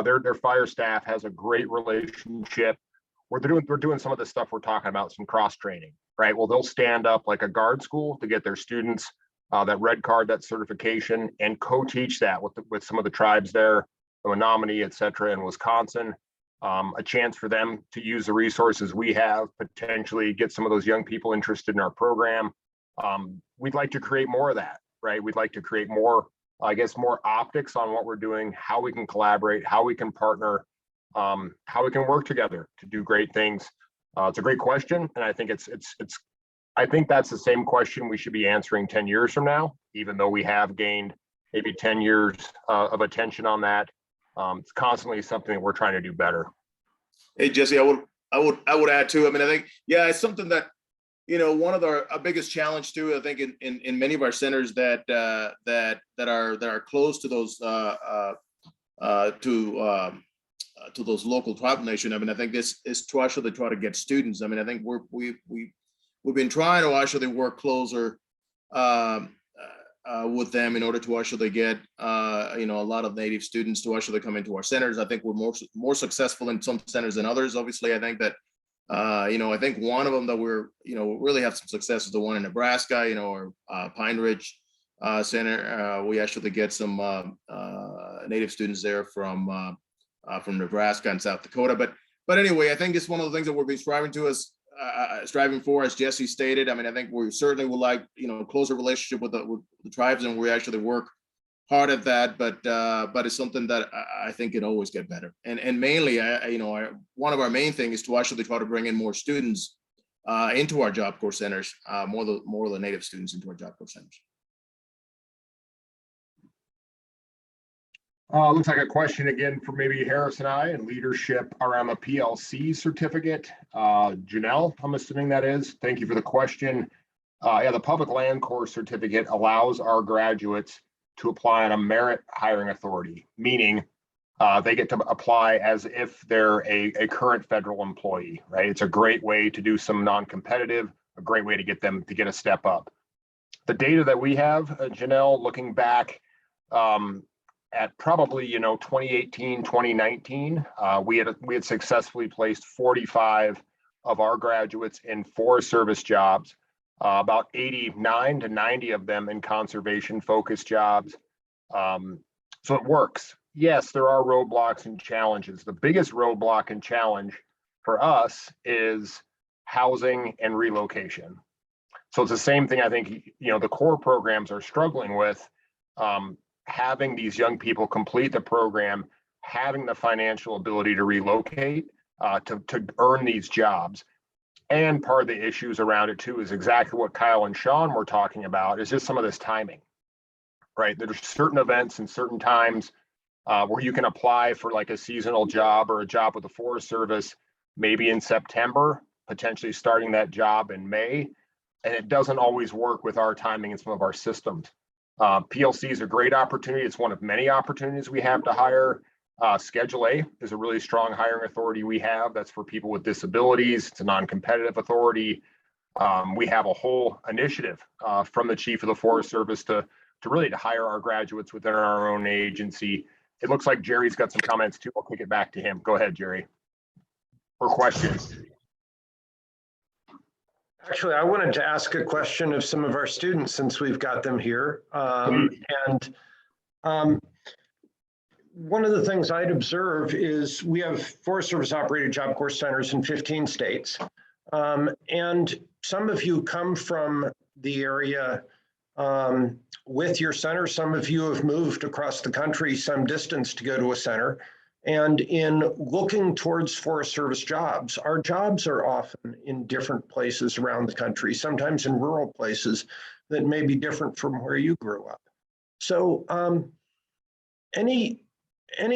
their fire staff has a great relationship. We're doing some of the stuff we're talking about, some cross training, right? Well, they'll stand up like a guard school to get their students that red card, that certification, and co-teach that with some of the tribes there, the Menominee, et cetera, in Wisconsin. A chance for them to use the resources we have, potentially get some of those young people interested in our program. We'd like to create more of that, right? We'd like to create more, I guess, more optics on what we're doing, how we can collaborate, how we can partner, how we can work together to do great things. It's a great question, and I think I think that's the same question we should be answering 10 years from now, even though we have gained maybe 10 years of attention on that. It's constantly something that we're trying to do better. Hey, Jesse, I would I would add too. I mean, I think, yeah, it's something that, you know, one of our biggest challenge too, I think in many of our centers that are close to those to those local tribal nation. I mean, I think this is to actually try to get students. I mean, I think we've been trying to actually work closer with them in order to actually get you know, a lot of Native students to actually come into our centers. I think we're more successful in some centers than others. Obviously, I think that you know, I think one of them that we're, you know, really have some success is the one in Nebraska, you know, or Pine Ridge Center. We actually get some Native students there from Nebraska and South Dakota. But anyway, I think it's one of the things that we've been striving for, as Jesse stated. I mean, I think we certainly would like, you know, closer relationship with the tribes, and we actually work hard at that. But it's something that I think can always get better. And mainly, you know, one of our main things is to actually try to bring in more students into our Job Corps centers, more of the Native students into our Job Corps centers. Looks like a question again for maybe Harris and I, and leadership around the PLC certificate. Janelle, I'm assuming that is. Thank you for the question. Yeah, the Public Land Corps certificate allows our graduates to apply on a merit hiring authority, meaning they get to apply as if they're a current federal employee, right? It's a great way to do some non-competitive, a great way to get them to get a step up. The data that we have, Janelle, looking back, at probably, you know, 2018, 2019, we had successfully placed 45 of our graduates in Forest Service jobs, about 89 to 90 of them in conservation focused jobs. So it works. Yes, there are roadblocks and challenges. The biggest roadblock and challenge for us is housing and relocation. So it's the same thing I think, you know, the core programs are struggling with. Having these young people complete the program, having the financial ability to relocate, to earn these jobs. And part of the issues around it too is exactly what Kyle and Sean were talking about, is just some of this timing, right? There's certain events and certain times where you can apply for like a seasonal job or a job with the Forest Service, maybe in September, potentially starting that job in May. And it doesn't always work with our timing and some of our systems. PLC is a great opportunity. It's one of many opportunities we have to hire. Schedule A is a really strong hiring authority we have. That's for people with disabilities. It's a non-competitive authority. We have a whole initiative from the Chief of the Forest Service to really hire our graduates within our own agency. It looks like Jerry's got some comments too. I'll kick it back to him. Go ahead, Jerry. For questions. Actually, I wanted to ask a question of some of our students since we've got them here. One of the things I'd observe is we have Forest Service operated Job Corps centers in 15 states. And some of you come from the area with your center. Some of you have moved across the country some distance to go to a center. And in looking towards Forest Service jobs, our jobs are often in different places around the country, sometimes in rural places that may be different from where you grew up. So any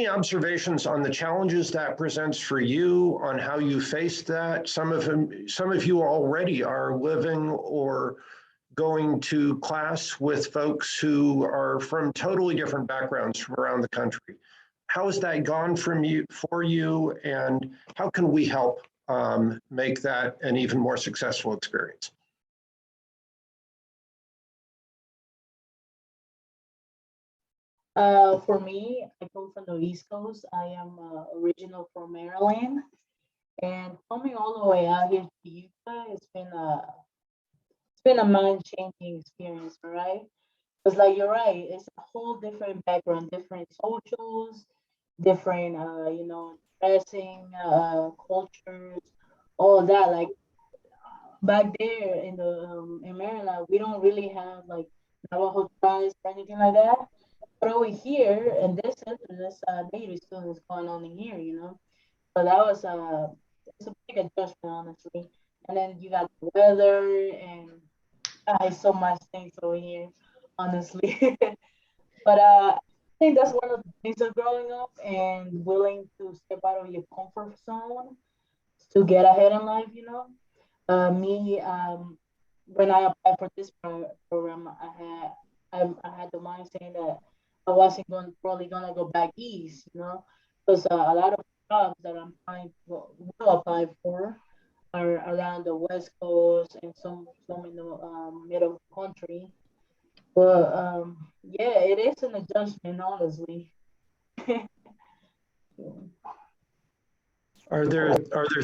observations on the challenges that presents for you, on how you faced that? Some of you already are living or going to class with folks who are from totally different backgrounds from around the country. How has that gone for you, and how can we help make that an even more successful experience? For me, I come from the East Coast. I am original from Maryland, and coming all the way out here to Utah, it's been a mind-changing experience, right? Because like you're right, it's a whole different background, different socials, different you know, dressing, cultures, all that. Like back there in the in Maryland, we don't really have like Navajo tribes or anything like that. But over here in this center, there's Native students going on in here, you know. So that was it's a big adjustment, honestly. And then you got the weather, and so much things over here, honestly. But I think that's one of the things of growing up and willing to step out of your comfort zone to get ahead in life, you know. When I applied for this program, I had the mind saying that I wasn't probably gonna go back east, you know, because a lot of jobs that I'm trying to will apply for are around the West Coast and some in the middle of the country. But yeah, it is an adjustment, honestly. Are there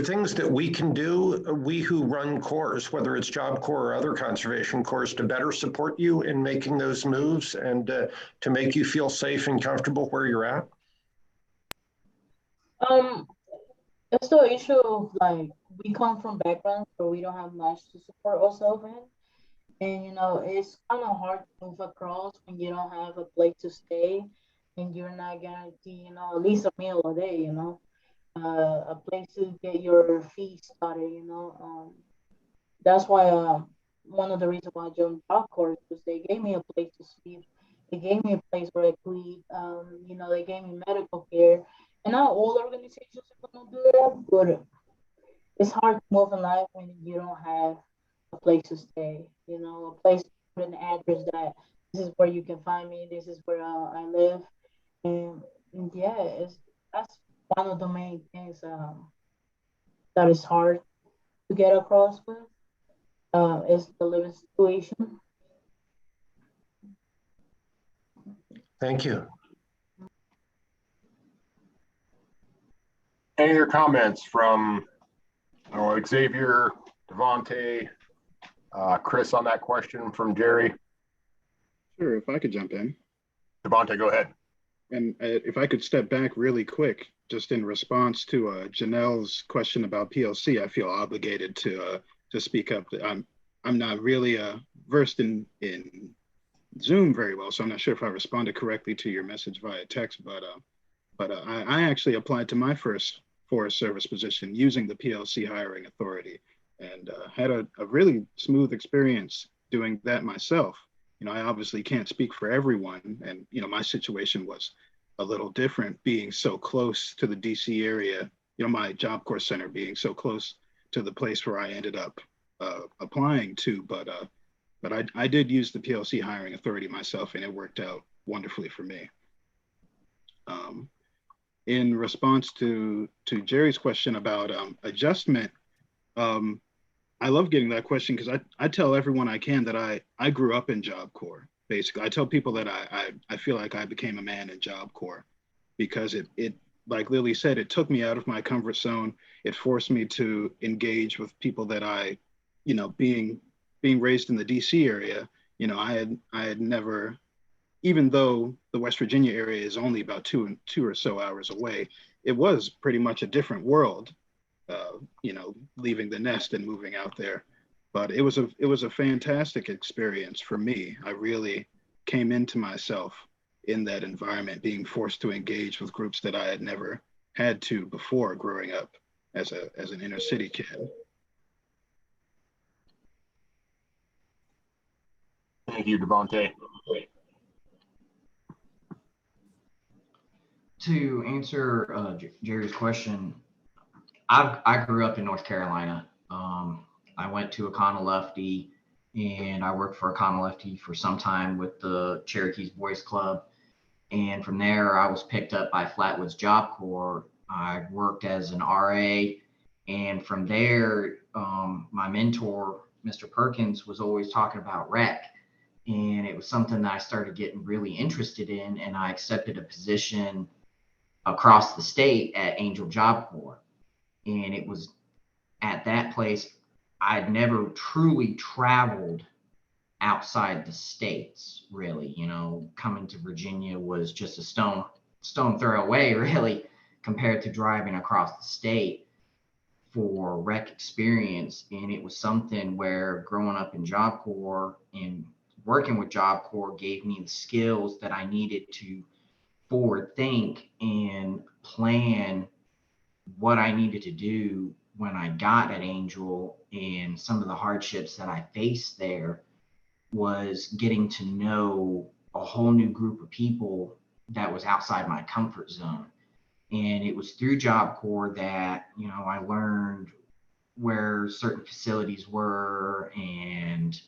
things that we can do, we who run corps, whether it's Job Corps or other conservation corps, to better support you in making those moves and to make you feel safe and comfortable where you're at? It's the issue of like we come from backgrounds where we don't have much to support ourselves in. And you know, it's kind of hard to move across when you don't have a place to stay and you're not guaranteed, you know, at least a meal a day, you know, a place to get your feet started, you know. That's why one of the reasons why I joined Job Corps was they gave me a place to sleep. They gave me a place where I could eat. You know, they gave me medical care. And not all organizations are gonna do that, but it's hard to move in life when you don't have a place to stay. You know, a place to put an address that this is where you can find me. This is where I live. And yeah, that's one of the main things that is hard to get across with. Is the living situation. Thank you. Any other comments from Xavier, Devontae, Chris on that question from Jerry? Sure, if I could jump in. Devontae, go ahead. And if I could step back really quick, just in response to Janelle's question about PLC, I feel obligated to speak up. I'm not really versed in Zoom very well, so I'm not sure if I responded correctly to your message via text. But I actually applied to my first Forest Service position using the PLC hiring authority, and had a really smooth experience doing that myself. You know, I obviously can't speak for everyone, and you know, my situation was a little different, being so close to the DC area. You know, my Job Corps center being so close to the place where I ended up applying to, but I did use the PLC hiring authority myself, and it worked out wonderfully for me. In response to Jerry's question about adjustment, I love getting that question because I tell everyone I can that I grew up in Job Corps. Basically, I tell people that I feel like I became a man in Job Corps because it like Lily said, it took me out of my comfort zone. It forced me to engage with people that you know, being raised in the DC area, you know, I had never, even though the West Virginia area is only about two or so hours away, it was pretty much a different world, you know, leaving the nest and moving out there. But it was a fantastic experience for me. I really came into myself in that environment, being forced to engage with groups that I had never had to before growing up as an inner city kid. Thank you, Devontae. To answer Jerry's question, I grew up in North Carolina. I went to Econo Lefty, and I worked for Econo Lefty for some time with the Cherokees Boys Club. And from there, I was picked up by Flatwoods Job Corps. I worked as an RA. And from there, my mentor, Mr. Perkins, was always talking about rec. And it was something that I started getting really interested in. And I accepted a position across the state at Angel Job Corps. And it was at that place, I'd never truly traveled outside the states, really. You know, coming to Virginia was just a stone throw away, really, compared to driving across the state for rec experience. And it was something where growing up in Job Corps and working with Job Corps gave me the skills that I needed to forward think and plan what I needed to do when I got at Angel. And some of the hardships that I faced there was getting to know a whole new group of people that was outside my comfort zone. And it was through Job Corps that, you know, I learned where certain facilities were and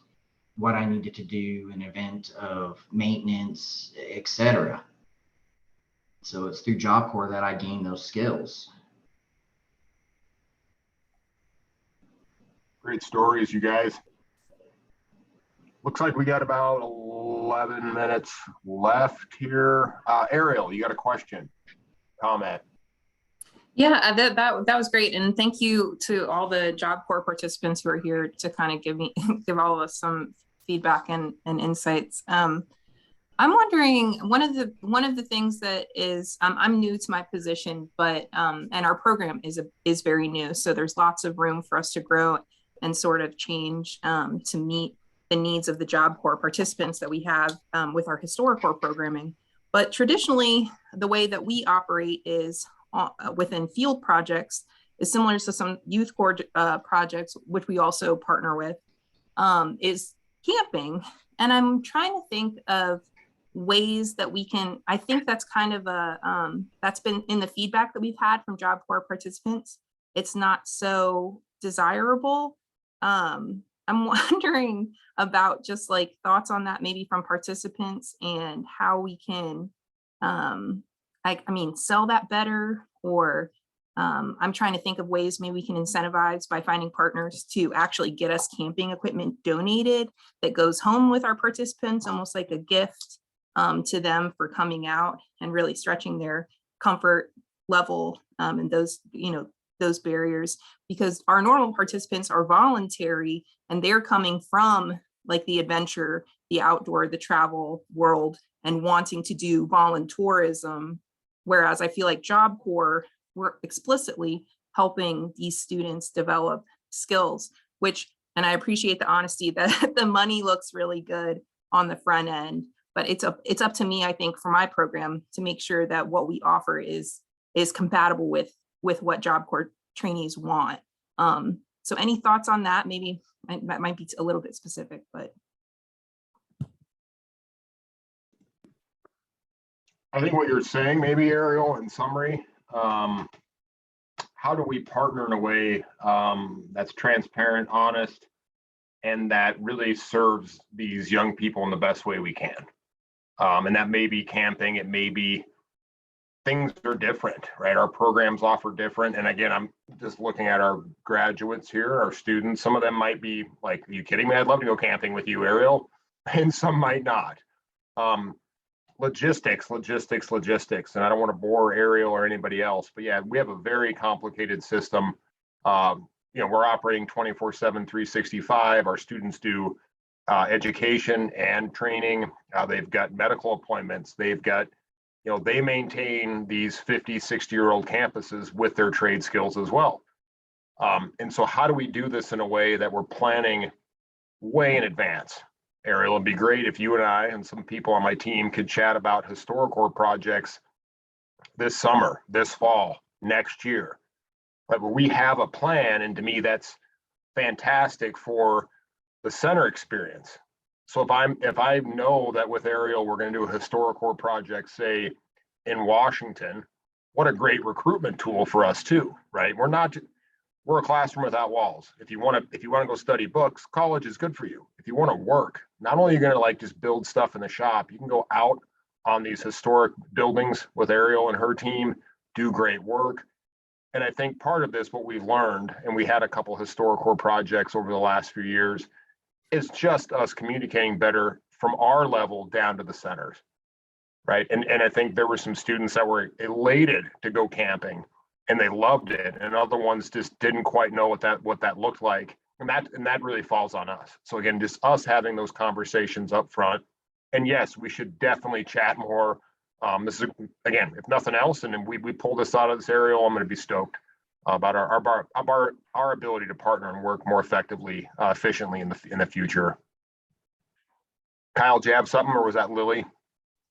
what I needed to do in event of maintenance, etc. So it's through Job Corps that I gained those skills. Great stories, you guys. Looks like we got about 11 minutes left here. Ariel, you got a question, comment? Yeah, that was great, and thank you to all the Job Corps participants who are here to kind of give all of us some feedback and insights. I'm wondering, one of the things that is, I'm new to my position, but and our program is very new, so there's lots of room for us to grow and sort of change to meet the needs of the Job Corps participants that we have with our Historic Corps programming. But traditionally, the way that we operate is within field projects is similar to some youth corps projects, which we also partner with, is camping. And I'm trying to think of ways that we can, I think that's kind of that's been in the feedback that we've had from Job Corps participants. It's not so desirable. I'm wondering about just like thoughts on that, maybe from participants, and how we can, I mean, sell that better, or I'm trying to think of ways maybe we can incentivize by finding partners to actually get us camping equipment donated that goes home with our participants, almost like a gift to them for coming out and really stretching their comfort level and those, you know, those barriers, because our normal participants are voluntary and they're coming from like the adventure, the outdoor, the travel world and wanting to do voluntourism. Whereas I feel like Job Corps, we're explicitly helping these students develop skills, which, and I appreciate the honesty that the money looks really good on the front end, but it's up to me, I think, for my program to make sure that what we offer is compatible with what Job Corps trainees want. So any thoughts on that? Maybe that might be a little bit specific, but. I think what you're saying, maybe Ariel, in summary, how do we partner in a way that's transparent, honest, and that really serves these young people in the best way we can? And that may be camping, it may be things are different, right? Our programs offer different. And again, I'm just looking at our graduates here, our students. Some of them might be like, are you kidding me? I'd love to go camping with you, Ariel. And some might not. Logistics. And I don't want to bore Ariel or anybody else, but yeah, we have a very complicated system. You know, we're operating 24/7, 365. Our students do education and training. They've got medical appointments. They've got, you know, they maintain these 50, 60-year-old campuses with their trade skills as well. And so how do we do this in a way that we're planning way in advance? Ariel, it'd be great if you and I and some people on my team could chat about Historic Corps projects this summer, this fall, next year. But we have a plan, and to me, that's fantastic for the center experience. So if I know that with Ariel, we're going to do a Historic Corps project, say in Washington, what a great recruitment tool for us too, right? We're a classroom without walls. If you want to go study books, college is good for you. If you want to work, not only are you going to like just build stuff in the shop, you can go out on these historic buildings with Ariel and her team, do great work. And I think part of this, what we've learned, and we had a couple of Historic Corps projects over the last few years, is just us communicating better from our level down to the centers, right? And I think there were some students that were elated to go camping and they loved it, and other ones just didn't quite know what that looked like, and that really falls on us. So again, just us having those conversations up front. And yes, we should definitely chat more. This is, again, if nothing else, and we pull this out of this Ariel, I'm going to be stoked about our ability to partner and work more effectively, efficiently in the future. Kyle, jab something, or was that Lily?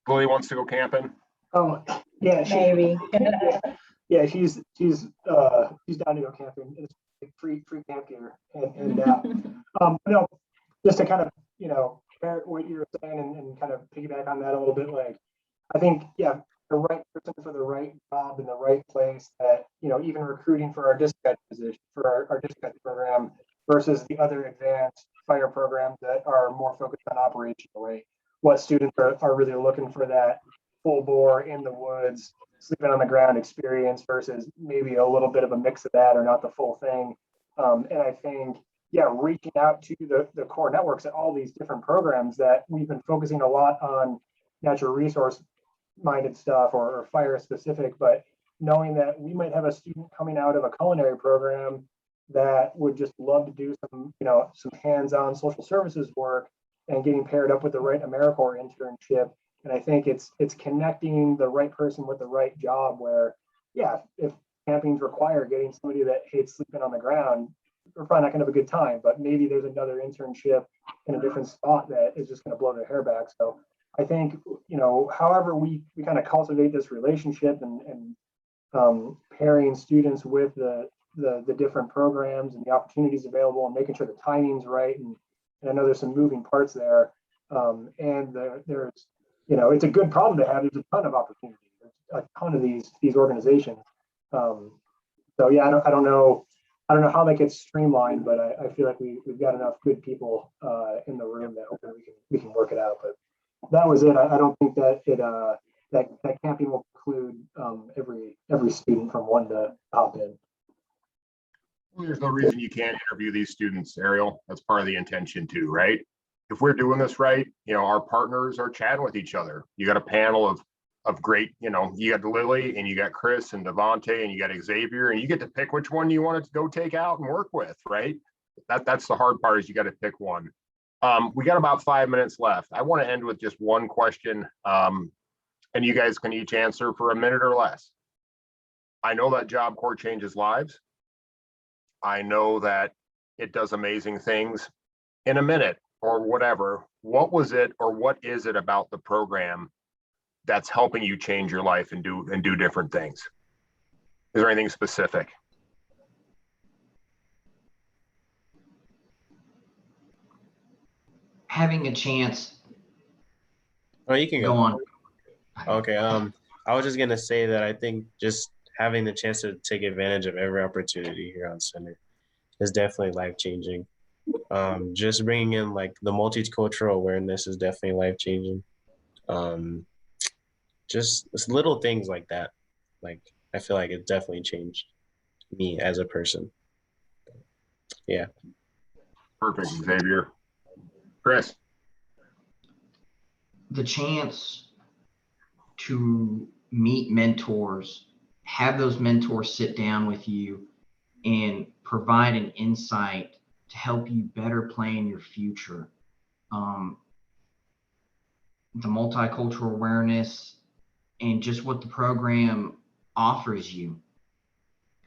Lily wants to go camping. Oh, yeah, Maybe. yeah, she's down to go camping. It's free camp gear, and no, just to kind of, you know, compare what you were saying and kind of piggyback on that a little bit. Like, I think, yeah, the right person for the right job in the right place, that, you know, even recruiting for our dispatch position, for our dispatch program versus the other advanced fire programs that are more focused on operational, right? What students are really looking for, that full bore in the woods, sleeping on the ground experience versus maybe a little bit of a mix of that or not the full thing. And I think, yeah, reaching out to the core networks at all these different programs that we've been focusing a lot on natural resource minded stuff or fire specific, but knowing that we might have a student coming out of a culinary program that would just love to do some, you know, some hands-on social services work and getting paired up with the right AmeriCorps internship. And I think it's connecting the right person with the right job where, yeah, if camping's require getting somebody that hates sleeping on the ground, we're probably not gonna have a good time, but maybe there's another internship in a different spot that is just gonna blow their hair back. So I think, you know, however we kind of cultivate this relationship and pairing students with the different programs and the opportunities available and making sure the timing's right. And I know there's some moving parts there. And there's, you know, it's a good problem to have. There's a ton of opportunities, there's a ton of these organizations. So yeah, I don't know how that gets streamlined, but I feel like we've got enough good people in the room that hopefully we can work it out. But that was it. I don't think that that camping will include every student from one to hop in. Well, there's no reason you can't interview these students, Ariel. That's part of the intention too, right? If we're doing this right, you know, our partners are chatting with each other. You got a panel of great, you know, you got Lily and you got Chris and Devontae and you got Xavier, and you get to pick which one you want to go take out and work with, right? That's the hard part, is you got to pick one. We got about 5 minutes left. I want to end with just one question, and you guys can each answer for a minute or less. I know that Job Corps changes lives. I know that it does amazing things. In a minute or whatever, what was it or what is it about the program that's helping you change your life and do different things? Is there anything specific? Having a chance. Oh, you can go on. Okay. I was just gonna say that I think just having the chance to take advantage of every opportunity here on Center is definitely life-changing. Just bringing in like the multicultural awareness is definitely life-changing. Just little things like that. Like, I feel like it definitely changed me as a person. Yeah. Perfect, Xavier. Chris. The chance to meet mentors, have those mentors sit down with you and provide an insight to help you better plan your future. The multicultural awareness and just what the program offers you.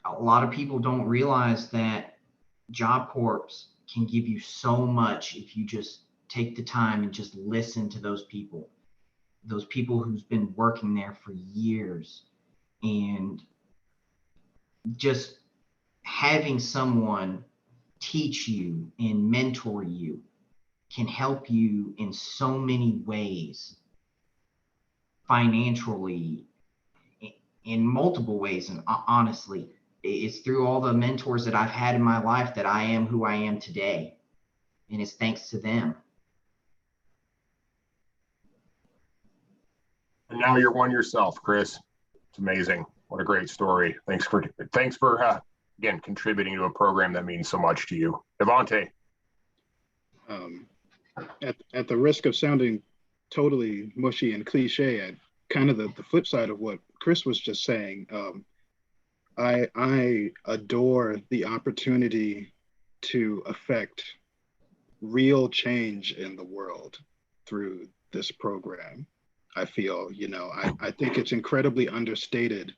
A lot of people don't realize that Job Corps can give you so much if you just take the time and just listen to those people who's been working there for years. And just having someone teach you and mentor you can help you in so many ways, financially, in multiple ways. And honestly, it's through all the mentors that I've had in my life that I am who I am today. And it's thanks to them. And now you're one yourself, Chris. It's amazing. What a great story. Thanks for again contributing to a program that means so much to you. Devontae. At the risk of sounding totally mushy and cliche, at kind of the flip side of what Chris was just saying, I adore the opportunity to affect real change in the world through this program. I feel, you know, I think it's incredibly understated,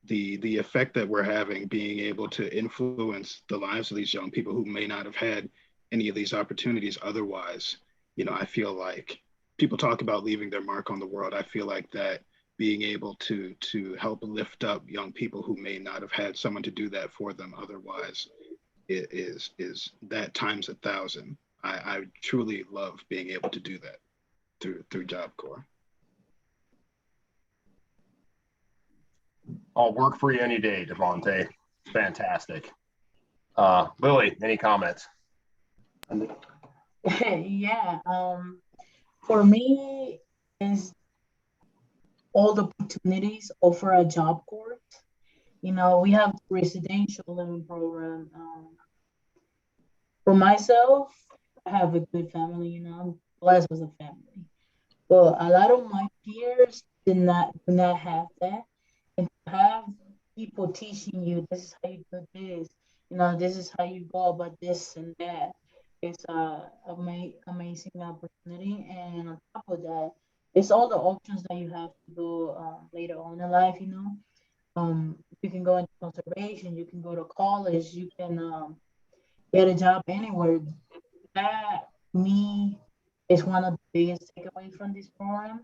the effect that we're having, being able to influence the lives of these young people who may not have had any of these opportunities otherwise. You know, I feel like people talk about leaving their mark on the world. I feel like that being able to help lift up young people who may not have had someone to do that for them otherwise is that times 1,000. I truly love being able to do that through Job Corps. I'll work for you any day, Devontae. Fantastic. Lily, any comments? Yeah, for me, is all the opportunities offer a job corps. You know, we have residential living program. For myself, I have a good family, you know, I'm blessed with a family. But a lot of my peers do not have that. And to have people teaching you this is how you do this, you know, this is how you go about this and that. It's amazing opportunity. And on top of that, it's all the options that you have to do later on in life, you know. You can go into conservation, you can go to college, you can get a job anywhere. That me is one of the biggest takeaways from this program.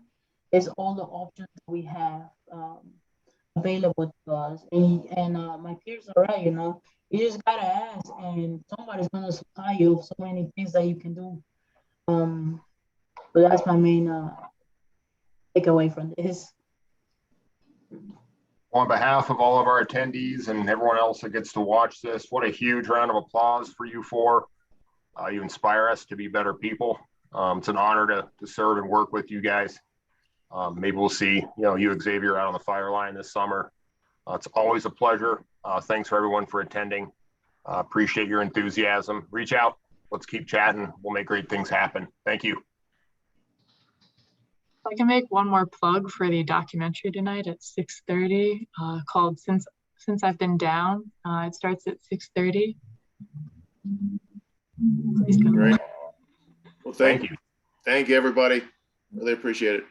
Is all the options we have available to us, and my peers are right. You know, you just gotta ask, and somebody's gonna supply you so many things that you can do. But that's my main takeaway from this. On behalf of all of our attendees and everyone else that gets to watch this, what a huge round of applause for you four. You inspire us to be better people. It's an honor to serve and work with you guys. Maybe we'll see, you, Xavier, out on the fire line this summer. It's always a pleasure. Thanks for everyone for attending. Appreciate your enthusiasm. Reach out. Let's keep chatting. We'll make great things happen. Thank you. I can make one more plug for the documentary tonight at 6:30 called Since I've Been Down. It starts at 6:30. Please come. Great. Well, thank you. Thank you, everybody. Really appreciate it.